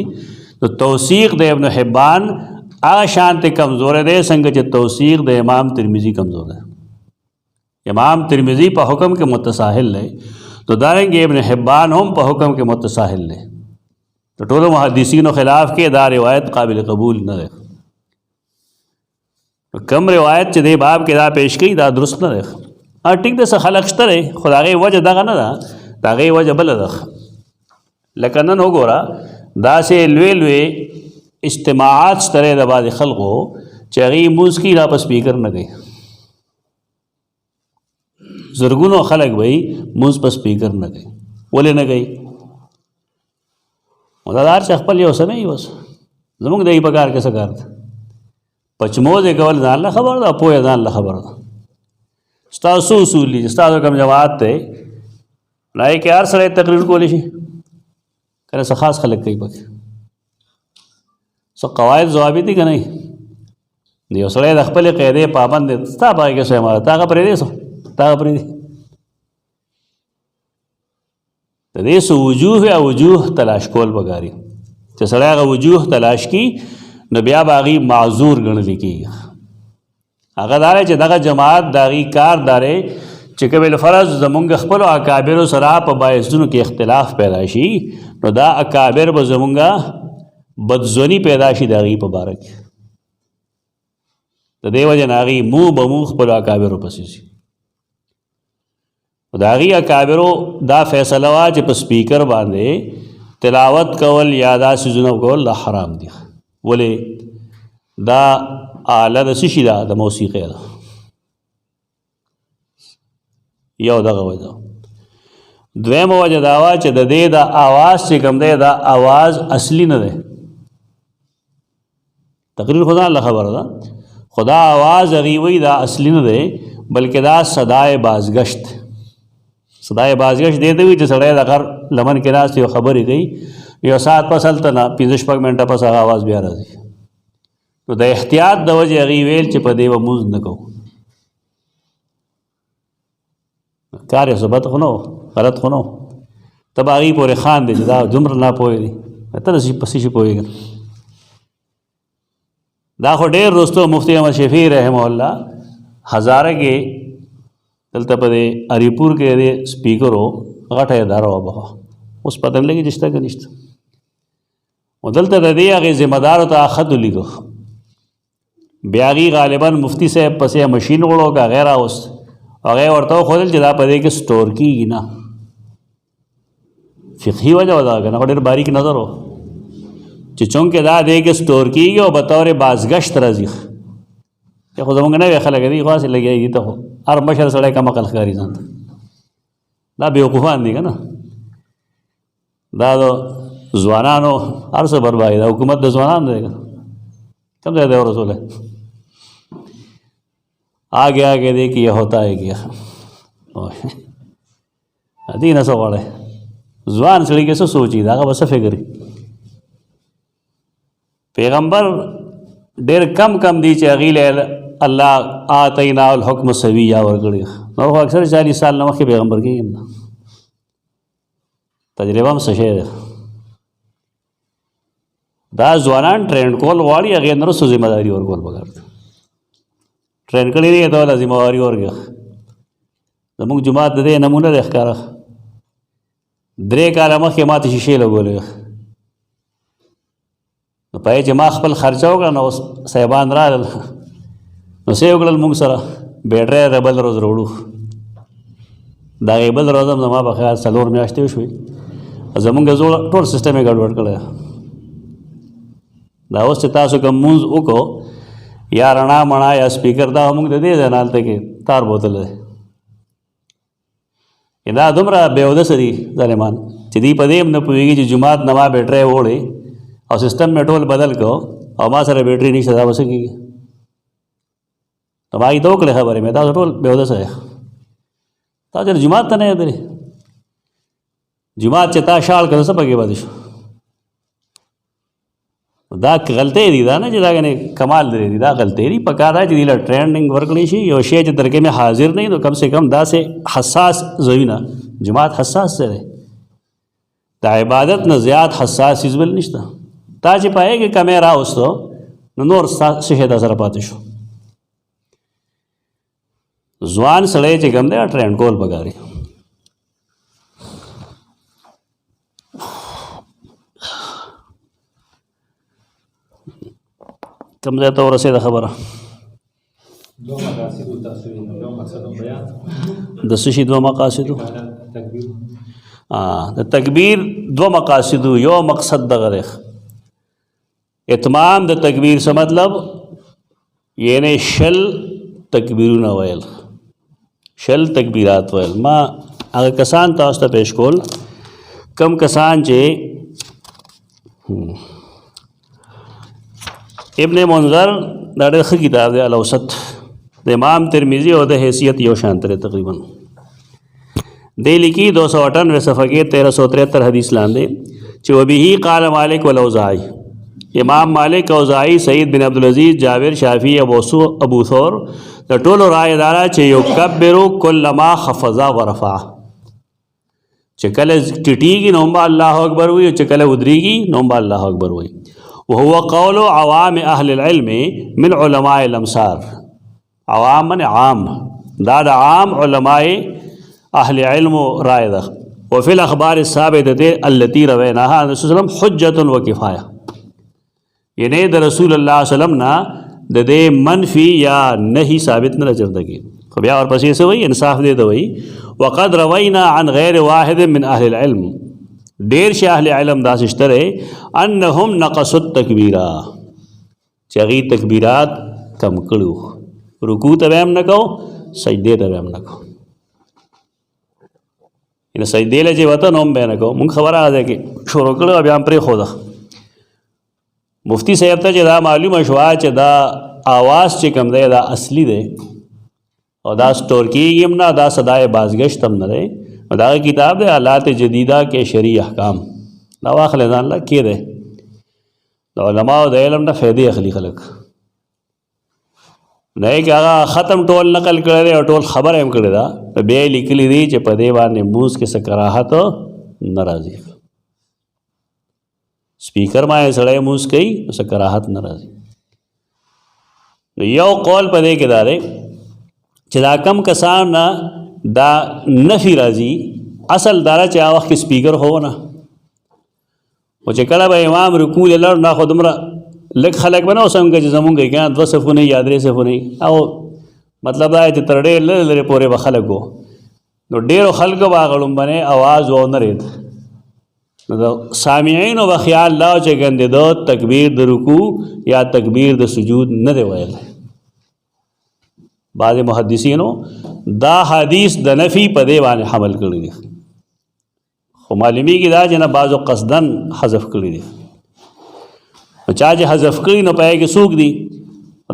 S1: نو توثیق د ابن حبان هغه شان ته کمزور دی څنګه چې توثیق د امام ترمذی کمزور دی. امام ترمذی په حکم کې متساهل دی، تو دارنګه ابن حبان هم په حکم کې متساهل دی. تو ټولو محدثینو خلاف کې دا روایت قابل قبول نه دی. کم روایت چې دی باب کې دا پیش کړي دا درست نه دی. ټیک د څه خلق شته دی، خو د هغې وجه دغه نه ده، د هغې وجه بله ده. لکه نن وګوره داسې لوی لوی اجتماعات شته دی د بعضې خلقو چې هغې مونځ کي را په سپیکر نه کوي. زرګونو خلک به یې مونځ په سپیکر نه کوي. ولې نه کوي؟ دا هر چا خپل یو څه نه وي. بس زمونږ د په کار کې څه کار ده؟ پچموزې کول ځان له خبر ده، پوهه ځان له خبر ده. ستاسو څه اصول دي؟ ستاسو کوم جماعت دی هغې کې هر سړی تقریر کولی شي؟ کله څه خاص خلک کوي پکې څه قواعد ضوابط دي که نه وي؟ یو سړی د خپلې قاعدې پابند دی، ستا په هغې کې څه عمارت تا هغه پرېږدې څه تا هغه پرېږدي. د دې څه وجوه یا وجوه تلاش کول پکار دي چې سړی هغه وجوه تلاش کړي نو بیا به هغې معذور ګڼلی کېږي. هغه دا دی چې دغه جماعت د هغې کار دا دی چې که بالفرض زمونږ خپلو اکابرو سره په باعثونو کې اختلاف پیدا شي نو دا اکابر به زمونږ بدزونی پیدا شي د هغې په باره کې. د دې وجې نه هغې مو به مو خپلو اکابرو پسې ځي. د هغې اکابرو دا فیصله وه چې په سپیکر باندې تلاوت کول یا دا سیزونه کول دا حرام دي. ولې دا آله د څه شي ده؟ د موسیقۍ ده. یو دغه وجه. دویمه وجه دا وه چې د دې د اواز چې کوم دی دا اواز اصلي نه دی. تقریر خو ځان له خبره ده خو دا اواز هغې وایي دا اصلي نه دی بلکې دا صدای بازګشت. صدای بازګشت دې ته وایي چې سړی د غر لمن کې ناست یو خبرې کوي یو ساعت پس هلته نه 5-6 منټه پس هغه اواز بیا راځي. نو د احتیاط د وجې هغې ویل چې په دې به مونځ نه کوو. کار یې ثبت خو نه و غلط خو نه و ته به هغې پورې خاندې چې دا دومره ناپوهې دي ته د په څه شي پوهېږې. دا خو ډېر دوستو مفتی احمد شفیع رحمه الله هزاره کې دلته په دې اریپور کې د سپیکرو غټه اداره وه بخوا اوس پته نه لګي چې شته که نشته. نو دلته د دې هغې ذمه دارو ته خط ولیکو بیا هغې غالبا مفتی صاحب پسې مشین وړو که هغې راوست هغې ورته وښودل چې دا په دې کې سټور کېږي نه. فقهي وجه وه دغه که نه ډېر باریک نظر و چې چونکې دا دې کې سټور کېږي او بطور بازګشت راځي. خو زمونږ نوی خلک دي خو هسې لګیا دي ته خو هر مشر سړی کم عقل ښکاري ځان ته. دا بېوقوفان دي که نه دا د ځوانانو هر څه بربادي دا حکومت د ځوانانو دی که کم ځای دی رسول ہے آگے آگے دیکھیے یہ ہوتا ہے کیا دې نه څه غواړی ځوان سړي کې څه سوچي د هغه به څه فکر وي. پیغمبر ډېر کم دي چې هغې له الله آتینا الحکم سویه ورکړي. نور خو اکثر 40 سال نه مخکې پیغمبر کېږي نه تجربه هم څه شی دی. دا ځوانان ټرینډ کول غواړي هغې نه وروسته ذمه داري ورکول پکار ده. ټرینډ کړي دی ته وله ذمه واري ورکړه. زموږ جومات د دې نمونه دی ښکاره 3 کاله مخکې ما ته شیشې لګولې نو په چې ما خپل خرچه وکړه نو صاحبان راغلل نو څه یې وکړل موږ سره بیټرۍ د بل روز راوړو. د هغې بل روز هم زما په خیال 4 میاشتې وشوې زمونږ زوړ ټول سیسټم یې ګډوډ کړی. دا اوس چې تاسو کوم مونځ وکړو یا رڼا مڼا یا سپیکر دا موږ د دې ځای نه هلته کې تار بوتل دی. دا دومره بېودسه دي ظالمان چې دوی په دې هم نه پوهېږي چې جومات نه ما بیټرۍ وړې او سیسټم مې ټول بدل کړو او ما سره بیټرۍ نشته دا به څه کېږي. نو ما هغې ته وکړې خبرې مې تاسو ټول بېودسه دی تاسو چېرې جومات ته نه یې درې جومات چې تا شاړ کړه څه پکې پاتې شو. دا غلطۍ دي دا نه چې دا یعنې کمال لري دي دا غلطۍ دي. پکار ده چې دوی له ټرینډنګ ورکړی شي یو شی چې ترکې مې حاضر نه وي نو کم سے کم داسې حساس ځایونه جومات حساس ځای دی د عبادت نه زیات حساس چیز بل نشته. تا چې پایې کې کمی راوستو نو نور څه شی در سره پاتې شو. ځوان سړی چې کوم دی ټرینډ کول پکار دی. کم ځای ته ورسېده خبره د څه شي 2 مقاصدو د تکبیر 2 مقاصدو یو مقصد دغه دی اتمام د تکبیر څه مطلب یعنی 6 تکبیرونه ویل 6 تکبیرات ویل. ما هغه کسان تاسو ته پیش کول کم کسان چې ابن منظر دا ډېر ښه کتاب دی الاوسط د امام ترمذي او د حیثیت یو شان دی تقریبا دی لیکي 298 صفحه کې 1373 حدیث لاندې چې وبه قال مالک والاوزاعي امام مالک اوزاعي سعید بن عبدالعزیز جابر شافعي ابو ثور د ټولو رائے دارا چې یکبرو کل ما خفض ورفع چې کله ټیټیږي نو به الله اکبر وایي چې کله ودرېږي نو به الله اکبر وایي. وهو قول عوام اهل العلم من علماء الامصار عوام من عام دا عام علماء اهل علم رائے ده. وفي الاخبار الثابته التي رويناها عن الرسول صلى الله عليه وسلم حجه وكفايه یعنی د رسول الله وسلم نه د دې منفي یا نهي ثابت نه چرته کی. خو بیا ورپسې څه وایي؟ انصاف دی ته وایي وقد روینا عن غیر واحد من اهل العلم، ډیر شي اهل علم داسې شته دی انهم نقصوا التکبیرا چې هغوی تکبیرات کم کړو، رکوع ته به هم نه کو، سجدې ته به هم نه کو. یعنې سجدې له چې وته نو هم به نه کو. مونږ خبره هغه ځای کې شروع کړې بیا هم پرېښوده. مفتی صاحب ته چې دا معلومه شوه چې دا آواز چې کوم دی دا اصلي دی او دا سټور کېږي هم نه، دا صدای بازگشت هم نه دی. نو دا کتاب دی آلات جدیده کې شرعي احکام، دا واخلې ځان له کې دی د علماو د علم نه فایدې اخلي خلک. نه یې که هغه ختم ټول نقل کړی دی او ټول خبره هم کړې ده، بیا یې لیکلي دي چې په دې باندې مونځ کې څه کراهت نه راځي. سپیکر باندې سړی مونځ کوي نو څه کراهت نه راځي. نو یو قول په دې کې دا دی چې دا کم کسان نه دا نفي راځي، اصل دا چې هغه وخت کې سپیکر هو نه، او چې کله به امام رکوع لړ نه خو دومره لږ خلک به نه څنګه چې زمونږ کې کنه 2 صفونه یا 3 صفونه، او مطلب دا چې تر ډېر لرې پورې به خلک وو، نو ډېرو خلکو به هغه لومبنی اواز ونه رید. نو د سامعینو به خیال لا چې ګندېده تکبیر د رکوع یا تکبیر د سجود نه دی ویل. بعض محدثینو دا حدیث د نفي په دې باندې حمل کړی دی، خو معلومیږي دا چې نه بعضو قصدن حذف کړی دی. چا چې حذف کړي نو پای کې څوک دي؟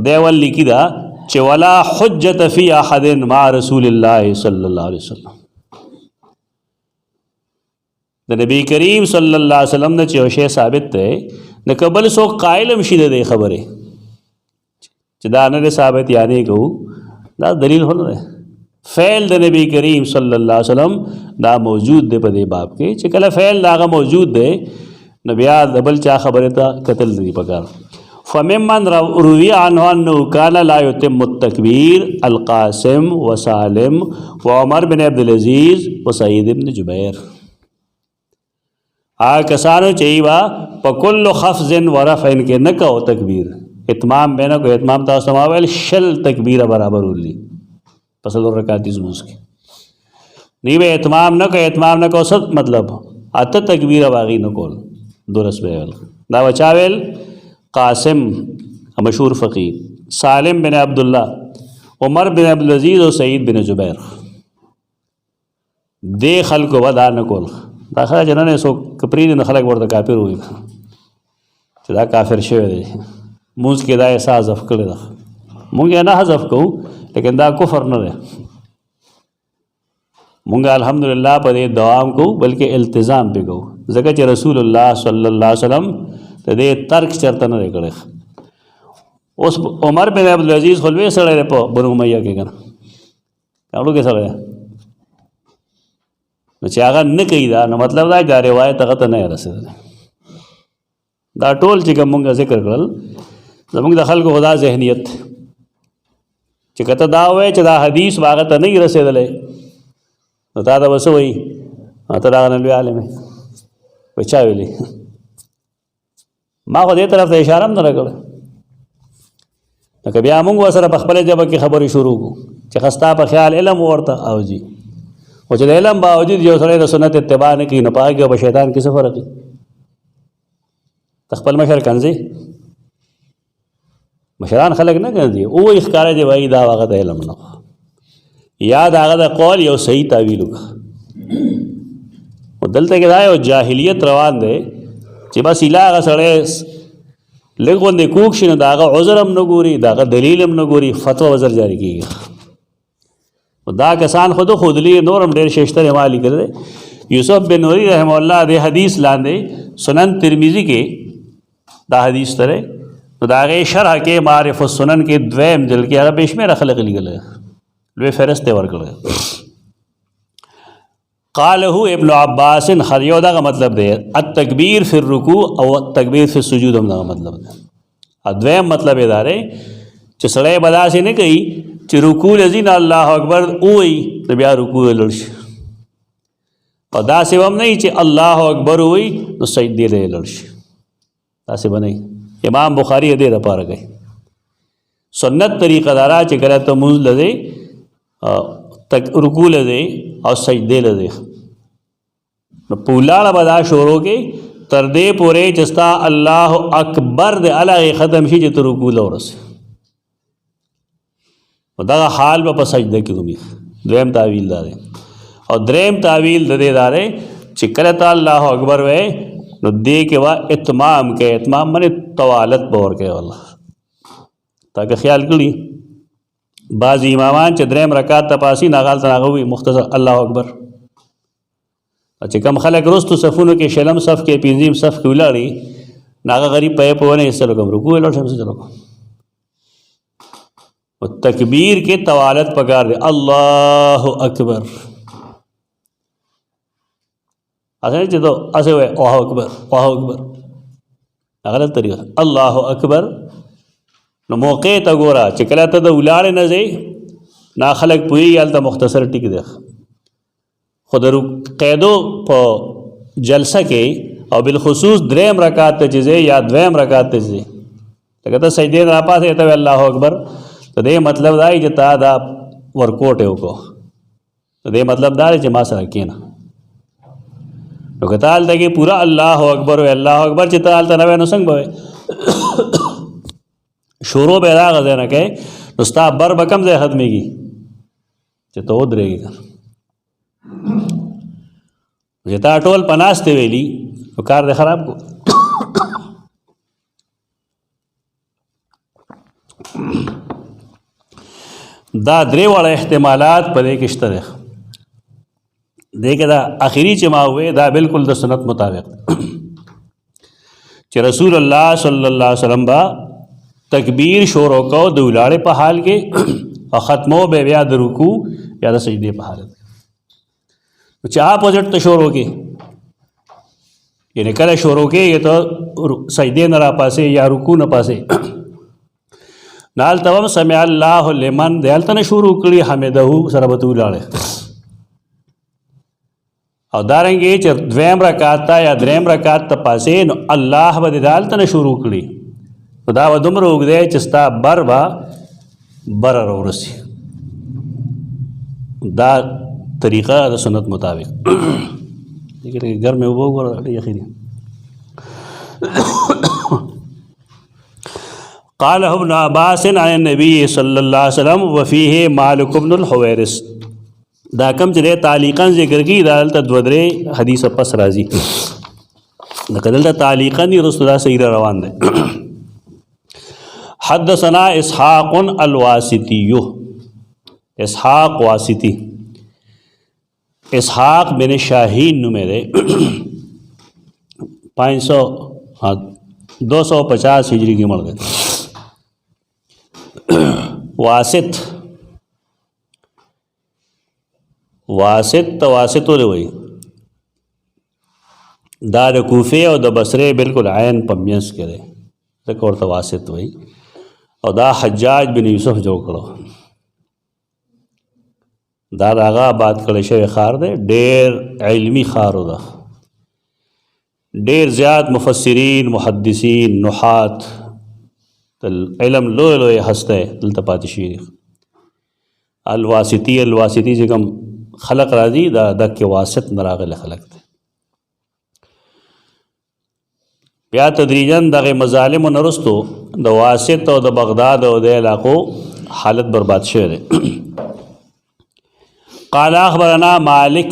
S1: دی ول لیکي دا چې ولا حجت فی احد مع رسول الله صلی الله علیه وسلم، د نبی کریم صلی الله علیه وسلم نه چې یو شی ثابت دی نه قبل څوک قائل هم شي د دې خبرې چې دا نه ثابت یعنی کوو، دا دلیل هو نه دی. فعل د نبی کریم صلی الله علیه وسلم دا موجود دی په دې باب کې، چې کله فعل دا هغه موجود دی نو بیا د بل چا خبرې ته قتل نه دي پکار. فممن روي عنه انه كان لا يتم التكبير القاسم وسالم وعمر بن عبد العزيز وسعيد بن جبير. کسانو چاہیے په کل خفض ورفع کې نه کو تکبیر، اتمام به نه کو. اتمام تاسو ما ویل شل تکبیر برابر ولي پس له رکعات زموس کې نه به اتمام نه کو. اتمام نه کو څه مطلب؟ اته تکبیر واغی نه کول درس به ویل. دا وچاویل قاسم مشهور فقی، سالم بن عبد الله، عمر بن عبد العزيز او سعید بن جبیر. دې خلکو ودا نه کول. دا خلک جنانه سو کپری نه خلک ورته کافر وي چې دا کافر شوی دی. موږ کې دا احساس حذف کړی ده، موږ نه حذف کوو لیکن دا کفر نه دی. موږ الحمدلله په دې دوام کوو بلکې التزام به کوو، ځکه چې رسول الله صلی الله علیه وسلم د دې ترک چرته نه کړی. اوس عمر بن عبد العزيز خو لوی سړی دی په بنو امیه کې کنه، کاڼو کې سړی دی. نو چې هغه نه کوي دا نو مطلب دا دا روایت هغه ته نه رسېدلی. دا ټول چې کوم مونږ ذکر کړل زموږ د خلکو خدا ذهنیت چې کته دا وایي چې دا حدیث هغه ته نه رسېدلی نو تا ته به څه وایي؟ ته د هغه نه لوی عالم یې. وایي چا ویلي؟ ما خو دې طرف ته اشاره هم نه کړه. لکه بیا مونږ ورسره په خپله ژبه کې خبرې شروع کړو چې ښه ستا په خیال علم ورته او جي، او چې د علم باوجود یو سړی د سنت اتباع نه کوي نو په هغې کې به شیطان کې څه فرق وي؟ ته خپل مشر کنځې؟ مشران خلک نه کنځي، ووایي ښکاره دی وایي دا هغه د علم نه، یا د هغه د قول یو صحیح تعویل وکړه. خو دلته کې دا یو جاهلیت روان دی چې بس ایله هغه سړی لږ غوندې کوږ شي نو د هغه عذر هم نه ګوري، د هغه دلیل هم نه ګوري، فتوا وزر جاري کېږي. دا کسان خود خودلی نور هم ډېر شیشتر ما لیکل دی. یوسف بن نوری رحمه الله د حدیث لاندې سنن ترمیزی کې دا حدیث تره نو د هغې شرح کې معارف السنن کې 2 جلد کې هغه بې شمېره خلک لیکل دی، لوی فهرست یې ورکړی. قاله ابن عباس هر یو دغه مطلب دی، التکبیر فی الرکوع او التکبیر فی السجود هم دغه مطلب دی. دویم مطلب یې دا دی چې سړی به داسې نه کوي چې رکوع لځي نه الله اکبر ووایي نو بیا رکوع لړ شي، او داسې به هم نه وي چې الله اکبر ووایي نو سجدې ته یې لړ شي. داسې به نه وي، امام بخاری دې لپاره کوي. سنت طریقه دارا چې کله ته مونږ لږه تک رکوع لږه او سجدې لږه نو پولاړه بدا شروع کې تر دې پورې چې ستا الله اکبر دې الهغه ختم شي چې ته رکوع لورسې دا حال په سجده کې دومي. دویم تعویل دار او دریم تعویل د دې دار چې کله ته الله اکبر وې نو دې کې وا اتمام کې اتمام باندې طوالت باور کې والله تاکه خیال کړی بعض امامان چې دریم رکعت ته پاسي ناغال تناغوي مختصر الله اکبر چې کم خلک رستو صفونو کې شلم صف کې پنځم صف کې ولاړی ناغه غریب په پونه یې سره کوم رکوع له شمس چلو او تکبیر کې طوالت پکار دی الله اکبر اصل چې تو اسه وای الله اکبر غلط طریقه الله اکبر نو موقع ته ګوره چې کله ته د ولاړ نه ځې نا خلک پوي یالته مختصر ټیک دی خود قیدو په جلسه کې او بالخصوص دریم رکعت ته ځې یا دویم رکعت ته ځې لکه ته سجدې نه پاسه ته الله اکبر ته دې مطلب دا چې تا دا ورکوټ یو کو ته دې مطلب دا چې ما سره کېنه نو که تعال دغه پورا الله اکبر او الله اکبر چې تعال ته نو څنګه به شروع به دا غځه نه کوي نو ستا بر بکم ځای ختميږي چې ته ودرېږي چې تا ټول پناسته ویلي نو کار دې خراب کو. دا درې وړ احتمالات په دې کې شته ده. دیکھے دا آخری چې ما ہوئے دا بالکل د سنت مطابق چې رسول الله صلی الله علیه وسلم با تکبیر شروع کو د ولاړې په حال کې او ختمو به بیا د رکوع یا د سجدې په حالت چې اپوزټ ته شروع کې یعنی کله شروع کې ته سجدې نه را پاسې یا رکوع نه پاسې نال تم سمع الله لمن دالته شروع کړي حمده سره به ولاړې او دارنګه چې دویم رکعت یا دریم رکعت ته پاسې نو الله به دالته شروع کړي دا و دومره وګدې چې ستا بر ورسي دا طریقه د سنت مطابق لیکن گھر میں وہ یقینی قال ابن عباس عن النبي صلی اللہ علیہ وسلم وفيه مالک بن الحویرث دا کم چې تعلیقاً ذکر کی دا دلته دو درې حدیث پس راځي دا دلته تعلیقاً رسول الله صلی روان ده. حدثنا اسحاق الواسطی اسحاق واسطی اسحاق بن شاہین نمے دے 250 ہجری کی مر گئے. واسط تواسط دے وہی دا د کوفے او د بصرے بالکل عین پمینس کرے ځکه ورته واسط وہی او دا حجاج بن یوسف جو کړو دا داغه آباد کړی شوی خار دی ډېر علمی خارو ده ډېر زیات مفسرین محدثین نحات علم لوی هسته دلته پاتې شي. الواسطی چې کوم خلق راځي دا دک واسط نه راغلی خلق دی. بیا تدریجاً دغه مظالم نرستو د واسط او د بغداد او د علاقو حالت برباد شوی دی. قال اخبرنا مالک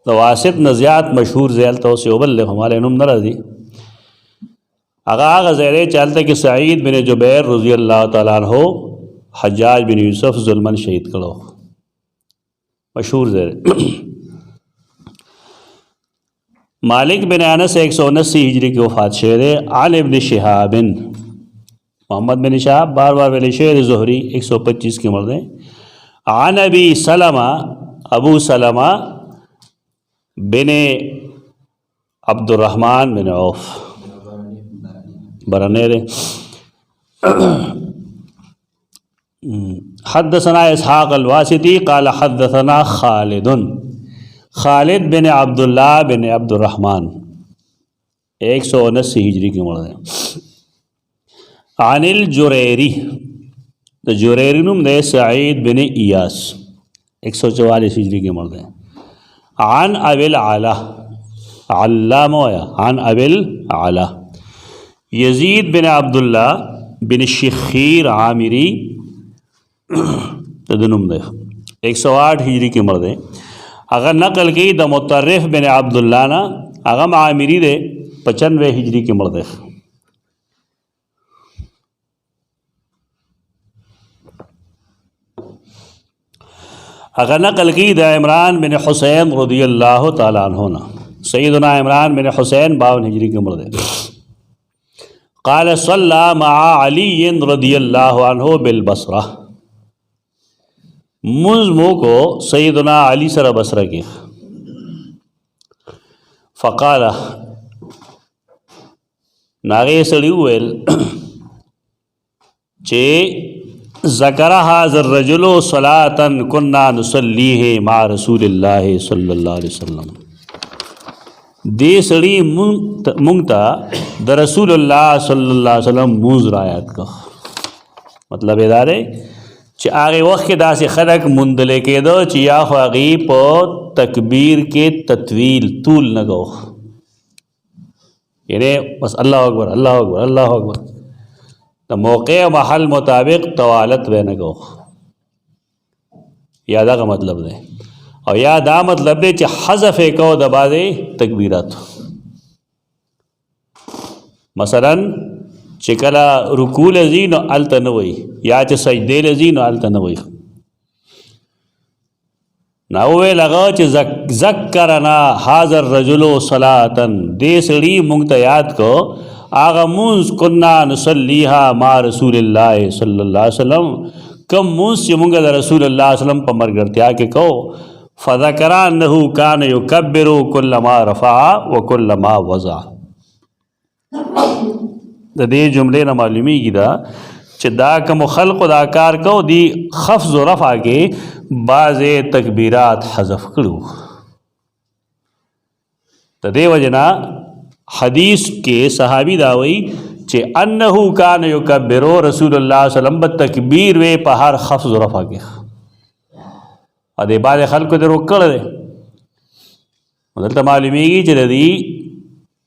S1: د واسط نزیات مشهور زیل تو سے وبلغ ہمارے نوم ناراضی هغه زیره چالته کې سعید بن جبیر رضی الله تعالی عنہ حجاج بن یوسف ظلمن شهید کړو مشهور زیره. مالک بن انس 179 ہجری کی وفات شوی دی. عن ابن شهاب محمد بن شهاب بار ویلے شوی زہری 125 کی مرد ہے. عن ابی سلمہ ابو سلمہ بن عبد الرحمن بن عوف برنیرے. حدثنا اسحاق الواسطی قال حدثنا خالد بن عبد الله بن عبد الرحمن 179 हिजरी के मर दे। अनिल जुरैरी, तो जुरैरी नुम दे सईद बिन इयास 144 हिजरी के मर दे। आन अबिल आला, अल्लामा होया आन अबिल आला यजीद बिन अब्दुल्ला बिन शिखीर आमिरी तदनुम दे 108 हिजरी के मर दे। अगर नकल की द मुतर्रिफ बिन अब्दुल्ला ना अगम आमिरी दे 95 हिजरी के मर दे। अगर नकल की द इमरान बिन हुसैन रदियल्लाहु ताला अन्हु ना सैयदना इमरान बिन हुसैन 52 हिजरी के मर दे। क़ाल सल्ला मआ अली रदियल्लाहु अन्हु बिल बसरा, मुज़मो को सैयदना अली सर बसरा की। फ़क़ाल नागे सड़ी वेल चे ज़करा हाज़र रजुलो सलातन कुन्ना नुसल्लीहि मा रसूलिल्लाहि सल्लल्लाहु अलैहि वसल्लम। दे सड़ी मुंगता द रसूलुल्लाह सल्लल्लाहु अलैहि वसल्लम मूज़ रायत का मतलब इदारे च आगे वक्त के दास खलक मुंदले के दो चिया ख्वागी पो तकबीर के तत्वील तूल न गो, यानी बस अल्लाह अकबर अल्लाह अकबर अल्लाह अकबर, तो मौके महल मुताबिक तवालत वे न गो। यादा का मतलब दे और यादा मतलब दे च हज़फ को दबा दे तकबीरात। मसलन चिकला रुकूल अजीन अल तनवई या च सजदे अजीन अल तनवई नावे लगा च ज़क्करना हाज़र रजुलो सलातन दे सड़ी मुंगतयात को आगा मूस कुन्ना नुसल्लीहा मा रसूलिल्लाह सल्लल्लाहु अलैहि वसल्लम कम मूस से मुंगा रसूलुल्लाह सल्लल्लाहु अलैहि वसल्लम पमर करते के कहो फ़ज़करा अन्नहु कान युकब्बिरु कुल्लमा रफ़ा व कुल्लमा वज़ा। दे जुमले न मालूमी की दा दा कम खल्क़ दाकार को दी खफ्ज़ व रफ़ा के बाज़ तकबीरात हज़फ करू। तो दे वजना हदीस के सहाबी दावई चे अन्नहु कान युकब्बिरु रसूलुल्लाह सल्लल्लाहु अलैहि वसल्लम तकबीर वे पहाड़ खफ्ज़ व रफ़ा के अदे बाद खल्क़ दे रोकड़ दे मतलब मालूमी की ची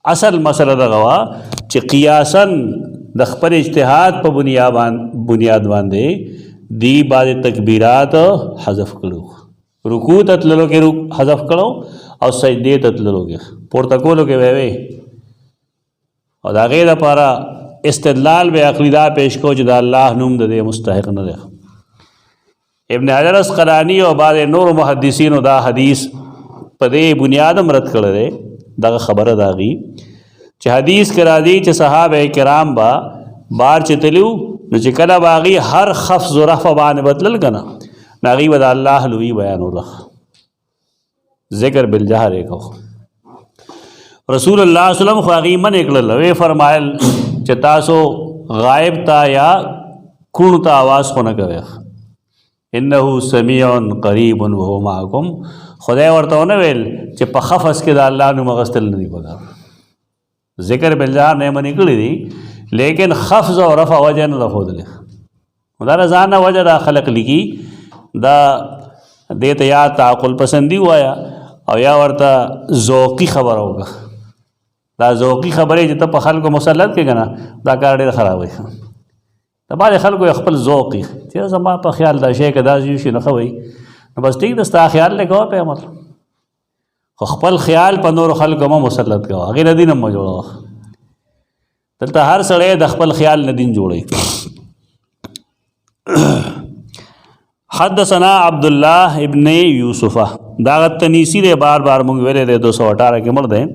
S1: असल मसला दगवा च क़ियासन दख्पर इज्तिहाद पर बुनियाद बांधे दी बाद तकबीरात हज़फ करो, रुकू तत्लो के रुक हज़फ करो और सजदे तत्लो के पोर्तकोलो के वे और आगे दा पारा इस्तिदलाल बे अक़ीदा पेश को जदा अल्लाह नुम दे मुस्तहिक़ न दे। इब्न हजर अस्क़लानी और बाद नूर मुहद्दिसीन दा हदीस पदे बुनियादम रद कर दे दा खबर दागी च हदीस करा दी च सहाबा किराम बा बार चतलू न चिकला बागी हर खफ्ज़ व रफ़ा बान बदल कना नागी बदा अल्लाह लुई बयानुल्लाह ज़िक्र बिल जहर को रसूलुल्लाह सल्लल्लाहु अलैहि वसल्लम ख्वागी मन एकल वे फरमायल च तासो गायब ता या कुणता आवाज़ को न करे इन्नहु समीउन करीबुन वहुव माअकुम खुदा वर्तो न वेल च पखफस के दा अल्लाह नु मगस्तल नहीं पगा ज़िक्र बिल जहर ने मनी कड़ी दी लेकिन खफ्ज़ और रफ़ा वजह न रखो दले खुदा रज़ाना वजह दा खलक लिखी दा देत या ताक़ुल पसंदी हुआ या और या वर्ता ज़ौक़ी खबर होगा दा ज़ौक़ी खबरें जितना पखल को मुसलत के गना दा कार ख़राब है तो बाद खल को अखपल ज़ौक़ी चेज़ समा पर ख्याल दा शेख दा यूशी न खवई बस ठीक दस्ता ख्याल ले कहो पे अमल अखपल ख्याल पनोर खल को मुसलत कहो आगे नदी न जोड़ो तलता हर सड़े दखपल ख्याल नदीन जोड़े। हदसना अब्दुल्लाह इब्न यूसुफ़ा दागत तनीसी दे बार बार मुंगवेले दे 218 के मर्द हैं।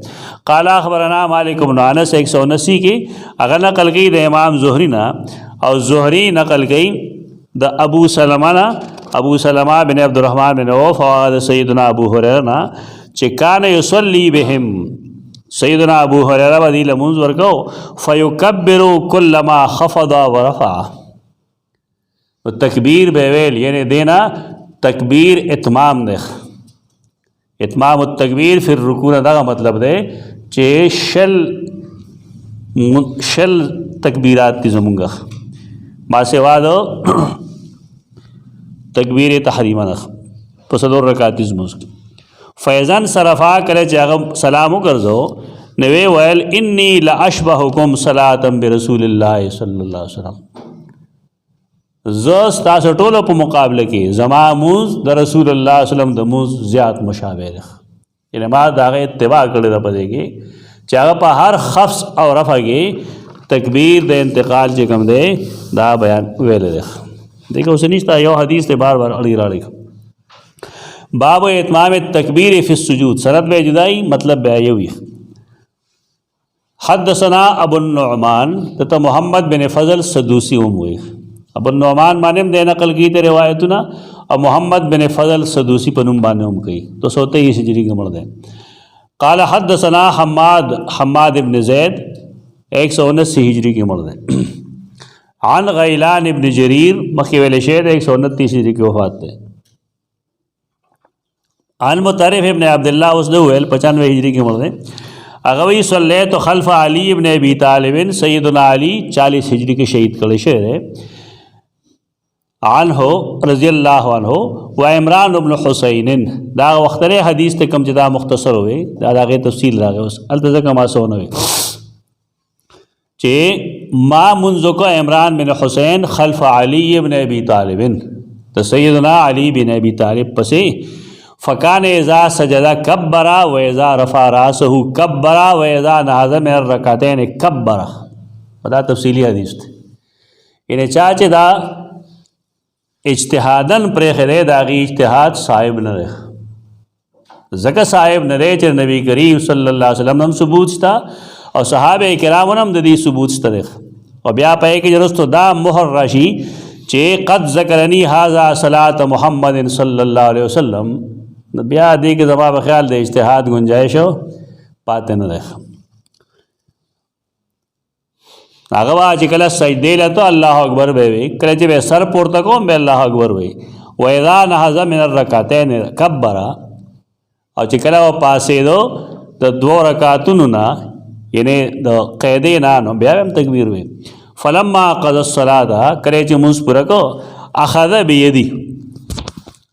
S1: काला अखबरना मालिक इब्न अनस 179 की अगर नकल गई द इमाम ज़ुहरी ना और ज़ुहरी नकल गई द अबू सलमा बिन अब्दुर्रहमान बिन औफ और सैयदना अबू हुरैरा ना चिकान युसल्ली बिहिम सैयदना अबू हुरैरा बदील मुंज़वर को फ़युकब्बिरु कुल्लमा खफ़दा व रफ़ा तो तकबीर बेवेल यानी देना तकबीर इतमाम दे इतमाम तकबीर फिर रुकून दा का मतलब दे चे शल شل تکبیرات تی زمونږه ما سوا د تکبیر تحریمه ده په څلور رکعاتي لمونځ کې. فیضان صرفا کله چې هغه سلام وګرځو نو وی ویل انی لاشبهکم صلاة برسول الله صلی الله علیه وسلم، زه ستاسو ټولو په مقابله کې زما مونځ د رسول الله صلی الله علیه وسلم د مونځ زیات مشابه ده. یعنې ما د هغه اتباع کړې ده په دې کې چې هغه په هر خفض او رفع کې تکبیر د انتقال چې کوم دی دا بیان ویلی دی. دیکھو اوس نشته، یو حدیث دی بار بار اړی راړی. باب اتمام التکبیر فی السجود، سند به جدائی مطلب به یو وي. حدثنا ابو النعمان ته محمد بن فضل سدوسی وي. ابو النعمان باندې د نقل کی ته روایتونه او محمد بن فضل سدوسی په نوم باندې هم کوي. 223 ہجری کې مړ دی. قال حدثنا حماد ابن زید 179 ہجری کی مړ دی. عن غیلان ابن جریر مخکې ویل شوی 129 ہجری کی وفات دی. عن مطرف ابن عبداللہ اوس د ویل 95 ہجری کی مړ دی. هغه وی صلیت خلف علی ابن ابی طالب، سیدنا علی 40 ہجری کې شهید کړی شوی دی. عنه رضی اللہ عنہ و عمران ابن حسین، دا وختره حدیث ته کم چې دا مختصر وي، دا دغه تفصیل راغی. اوس الته ځکه ما سونه وي چې ما منذ کو عمران بن حسین خلف علی ابن ابی طالب، تو سیدنا علی بن ابی طالب پسې فکان اذا سجد کبر و اذا رفع راسه کبر و اذا نهض من الرکعتین کبر. دا تفصیلی حدیث دی. یعنی چا چې دا اجتهادن پرې خره داغي اجتهاد صاحب نه ده، ځکه صاحب نه دی چې نبی کریم صلی الله علیه وسلم هم ثبوت شته او صحابه کرام هم د دې ثبوت شته. او بیا پې کې جرستو دا مهر راشي چې قد ذکرنی هذا صلاة محمد صلی الله علیه وسلم، بیا دې کې زما په خیال د اجتهاد گنجائش پاتې نه ده. هغه وا چې کله سجدې لته الله اکبر به وي، کله چې به سر پورته کوم به الله اکبر وي. و اذا نهض من الرکعتین کبر، او چې کله پاسېدو د دوه رکعاتونو نه یعنی د قیدې نه نو بیا هم تکبیر وي. فلما قضى الصلاة، کله چې مونځ پوره کو اخذ بیدی،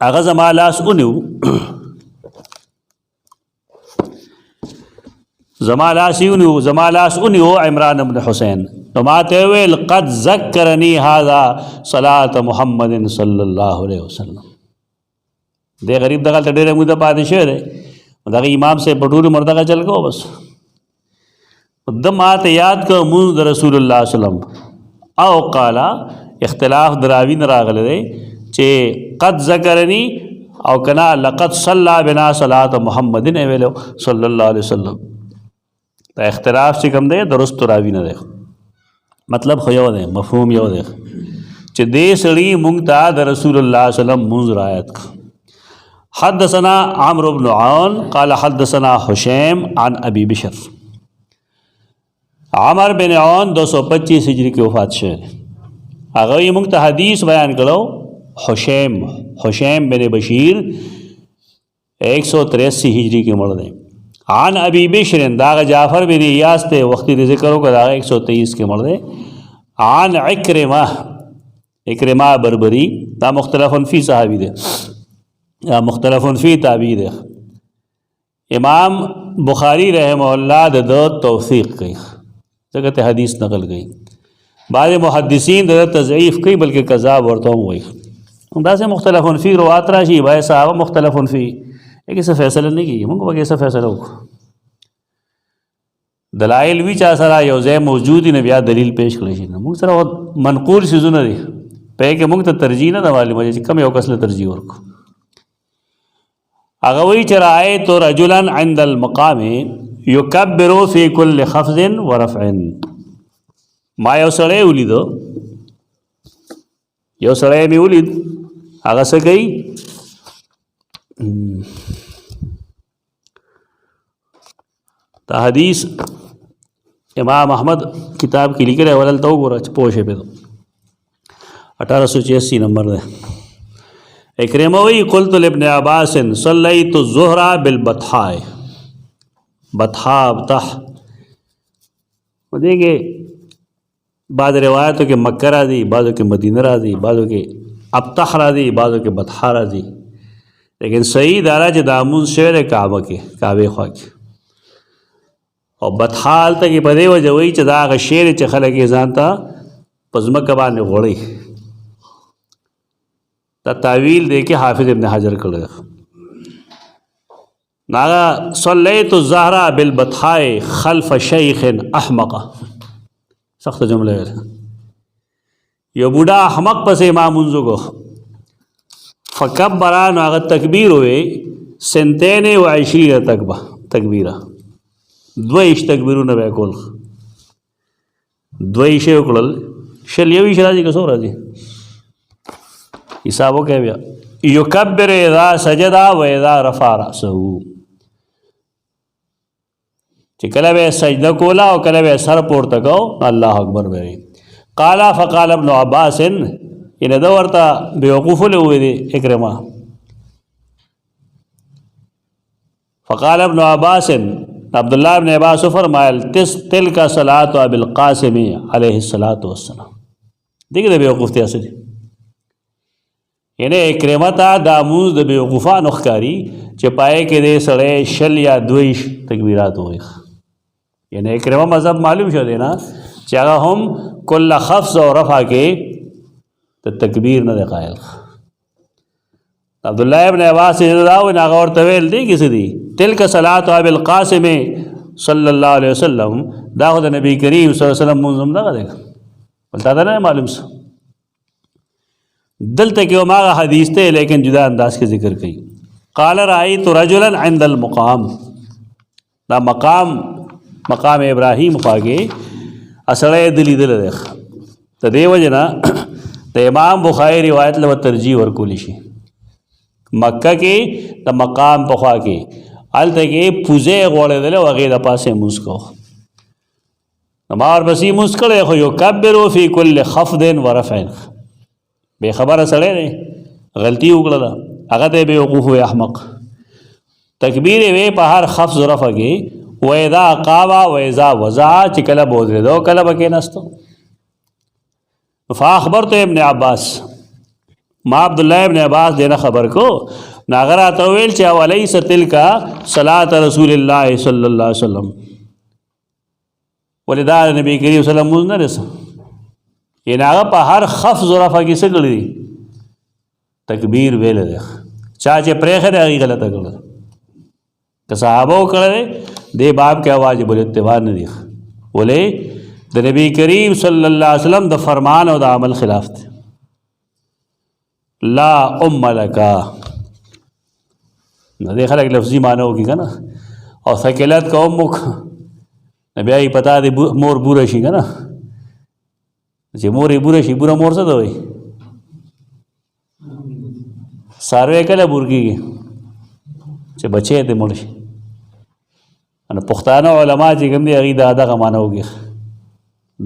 S1: هغه زما لاس ونیو، زما لاس ونیو عمران بن حسین. نو ما ته ویل قد ذکرنی هذا صلاة محمد صلی الله علیه وسلم. دې غریب دغه ډېره موده پاتې شوی دی، دغه امام سے پټوري مردغه چل کو بس د ما ته یاد کو مونږ د رسول الله صلی الله علیه وسلم. او قال اختلاف دراوی نه راغلی دی چې قد ذکرنی او کنا لقد صلى بنا صلاة محمد ویلو صلی الله علیه وسلم. دا اختلاف چې کوم دی درست راوی نه دی، مطلب خو یو دی، مفهوم یو دی چې دې سړي مونږ ته د رسول الله صلی الله علیه وسلم مونږ رعایت. حدثنا عمرو بن عون قال حدثنا حشیم عن ابی بشر. عمر بن عون 225 ہجری کی وفات شوی. هغه یې مونږ ته حدیث بیان کړو. حشیم بن بشیر 183 ہجری کی مړ دی. عن ابی بشر، داغ جعفر بن ایاس ته وقتی ذکر وکړه، داغ 123 کې مړ دی. عن عکرمہ بربری، دا مختلف فی صحابی دی یا مختلف فی تابعی دی. امام بخاری رحمہ اللہ د توثیق کوي، ځکه ته حدیث نقل کوي. بعض محدثین د تضعیف کوي بلکې کذاب ورته هم وایي. دا سے مختلف فی روات راشي، بھائی صحابہ مختلف فی ایک ایسا فیصلہ نہیں کی مونږ به ایسا فیصلہ وکړو. دلائل وی چا سره یو ځای موجود نه بیا دلیل پیش کړی شي، موږ سره منقول شیزونه دي په کې موږ ته ترجیح نه معلومه چې کم یو کس له ترجیح ورکو. هغه وی چې رأیت رجلا عند المقام یکبر فی کل خفض ورفع. ما یو سړی ولیدو، یو سړی مې ولید، هغه څه کوي تا حدیث امام احمد کتاب کی لکھ رہے ولل تو گورا پوشے پہ تو 1886 نمبر ہے. اکرموی قلت لابن عباس صلیت الظہر بالبطحاء، بطحاء بطح دیکھے بعض روایتوں کے مکہ راضی، بعضوں کے مدینہ راضی، بعضوں کے ابتح راضی، بعضوں کے بطحا راضی، لیکن صحیح دارا چې دا مونځ شوی دی کعبه کې، کعبې خوا کې. او بطحا هلته کې په دې وجه وایي چې دا هغه شی دی چې خلک یې ځان ته په ځمکه باندې غوړوي. دا تعویل دی کې حافظ ابن حجر کړی دی. ناغا صلیت الزهرا بالبطحاء خلف شیخ احمق، سخت جمله ہے. یو بوډا احمق پسې امام منځو کو فکبرا، نو هغه تکبیر وې 22 تکبیره، 22 تکبیرونه به کول، 22 وکړل. شل یو شي راځي که څو راځي حساب وکړئ بیا. یکبر اذا سجد و اذا رفع رأسه، چې کله به سجده کولا او کله به سر پورته کو الله اکبر به. قال فقال ابن عباس، ان دا ورته بیوقوف له وې دي اکرمه. فقال ابن عباس، عبد الله ابن عباس فرمایل تلک صلاۃ ابي القاسم علیه الصلاۃ والسلام. دیکھه دا بیوقوف ته اصلي یعنی اکرمه ته دا مونځ د بیوقوفانو ښکاري چې پای کې دې سړی شل یا 22 تکبیرات وایي. یعنی اکرمه مذهب معلوم شو دی نه چې هغه هم کل خفض او رفع کې ته تکبیر نه دی قائل. عبدالله ابن عباس راو نه هغه ورته ویل دی کې څه دي تلک صلاۃ ابي القاسم صلی الله علیه وسلم، دا خو د نبی کریم صلی الله علیه وسلم مونځ هم دغه دی. ولته دا نه معلوم څه دلته کې هغه حدیث ته لیکن جدا انداز کې ذکر کړي. قال رأيت رجلا عند المقام، دا مقام ابراهیم خواږه اصله دلی دل دی. ته دی وجنا د امام بخاری روایت له ترجیح ورکول شي. مکه کې د مقام په خوا کې الته کې پوزه غوړېدل او هغې د پاسه مونځ کو. ما ورپسې مونځ کړی خو یکبر فی کل خفض و رفع، بے خبره سړی دی غلطي وکړله هغه ته بیوقوف وی احمق. تکبیر وی په هر خفض و رفع کې و اذا قام و اذا وضع، چې کله به ودرېدو کله به کېناستو. فاخبرت ابن عباس، ما عبدالله ابن عباس دینا خبر کو ناغه راته ویل چې الیس تلک صلاۃ رسول الله صلی الله علیه وسلم، ولدا نبی کریم صلی الله علیه وسلم مونځ نه رسه. یعنی هغه په هر خفض و رفع کې څه کړي دي تکبیر ویل دی. چا چې پرېښی دی هغې غلطه کړه. که صحابه وکړی دی باب کې واجب الاتباع نه دی، ولې د نبی کریم صلی الله علیه وسلم د فرمان او د عمل خلاف دی. لا ام لکا، نو دی خلک لفظي معنی وکړي که نه، او ثقلت که امک نو بیا یې پتا دی مور بوره شي که نه، چې مور یې بوره شي. بوره مور څه ته وایي؟ څاروی کله بور کېږي چې بچی دې مړ شي. نو پښتانه علما چې کوم دي هغوی دغه معنی وکړي.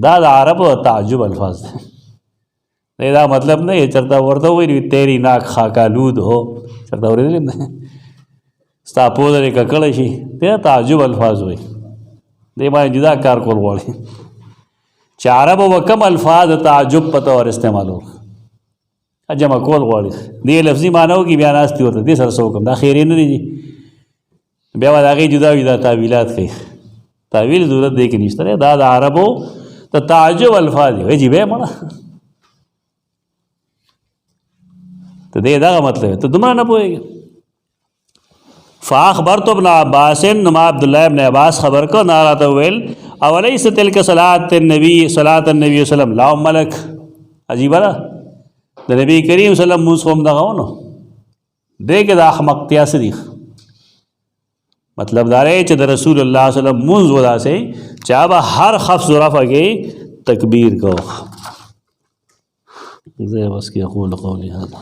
S1: دا د عربو تعجب الفاظ دی. دا مطلب نه یې چېرته ورته ووایي تیری ناک خاکالود هو، چېرته اورېدلی هم دی ستا پوزه دې ککړی شي، دې تعجب الفاظ وایي. دې باندې جدا کار کول غواړي چې عربو به کوم الفاظ د تعجب په طور استعمالو جمع کول غواړي. دې لفظي معنی وکړي بیا ناستې ورته دې سره څه وکړم، دا خیرې نه دی. بیا به د هغې جدا وي دا تعویلات کوي. تعویل ضرورت دی کې نشته دی، دا د عربو د تعجب الفاظ دي. وایي جی بیا مړه ته دې دغه مطلب ته دومره نه پوهېږي. فاخبرت ابن عباس، نما عبدالله ابن عباس خبر کو نه راته وویل اولیس تلک صلاۃ النبی وسلم لا ام لک. عجیبه ده د نبی کریم صلی الله علیه وسلم مونځ خو هم دغه و نو دی کې د احمقتیا څه دي. مطلب دا دی چې د رسول الله صلی الله علیه وسلم مونځ و داسې چې هغه به هر خفض و رفع کې تکبیر کو. زه بس کې اقول قولی هذا.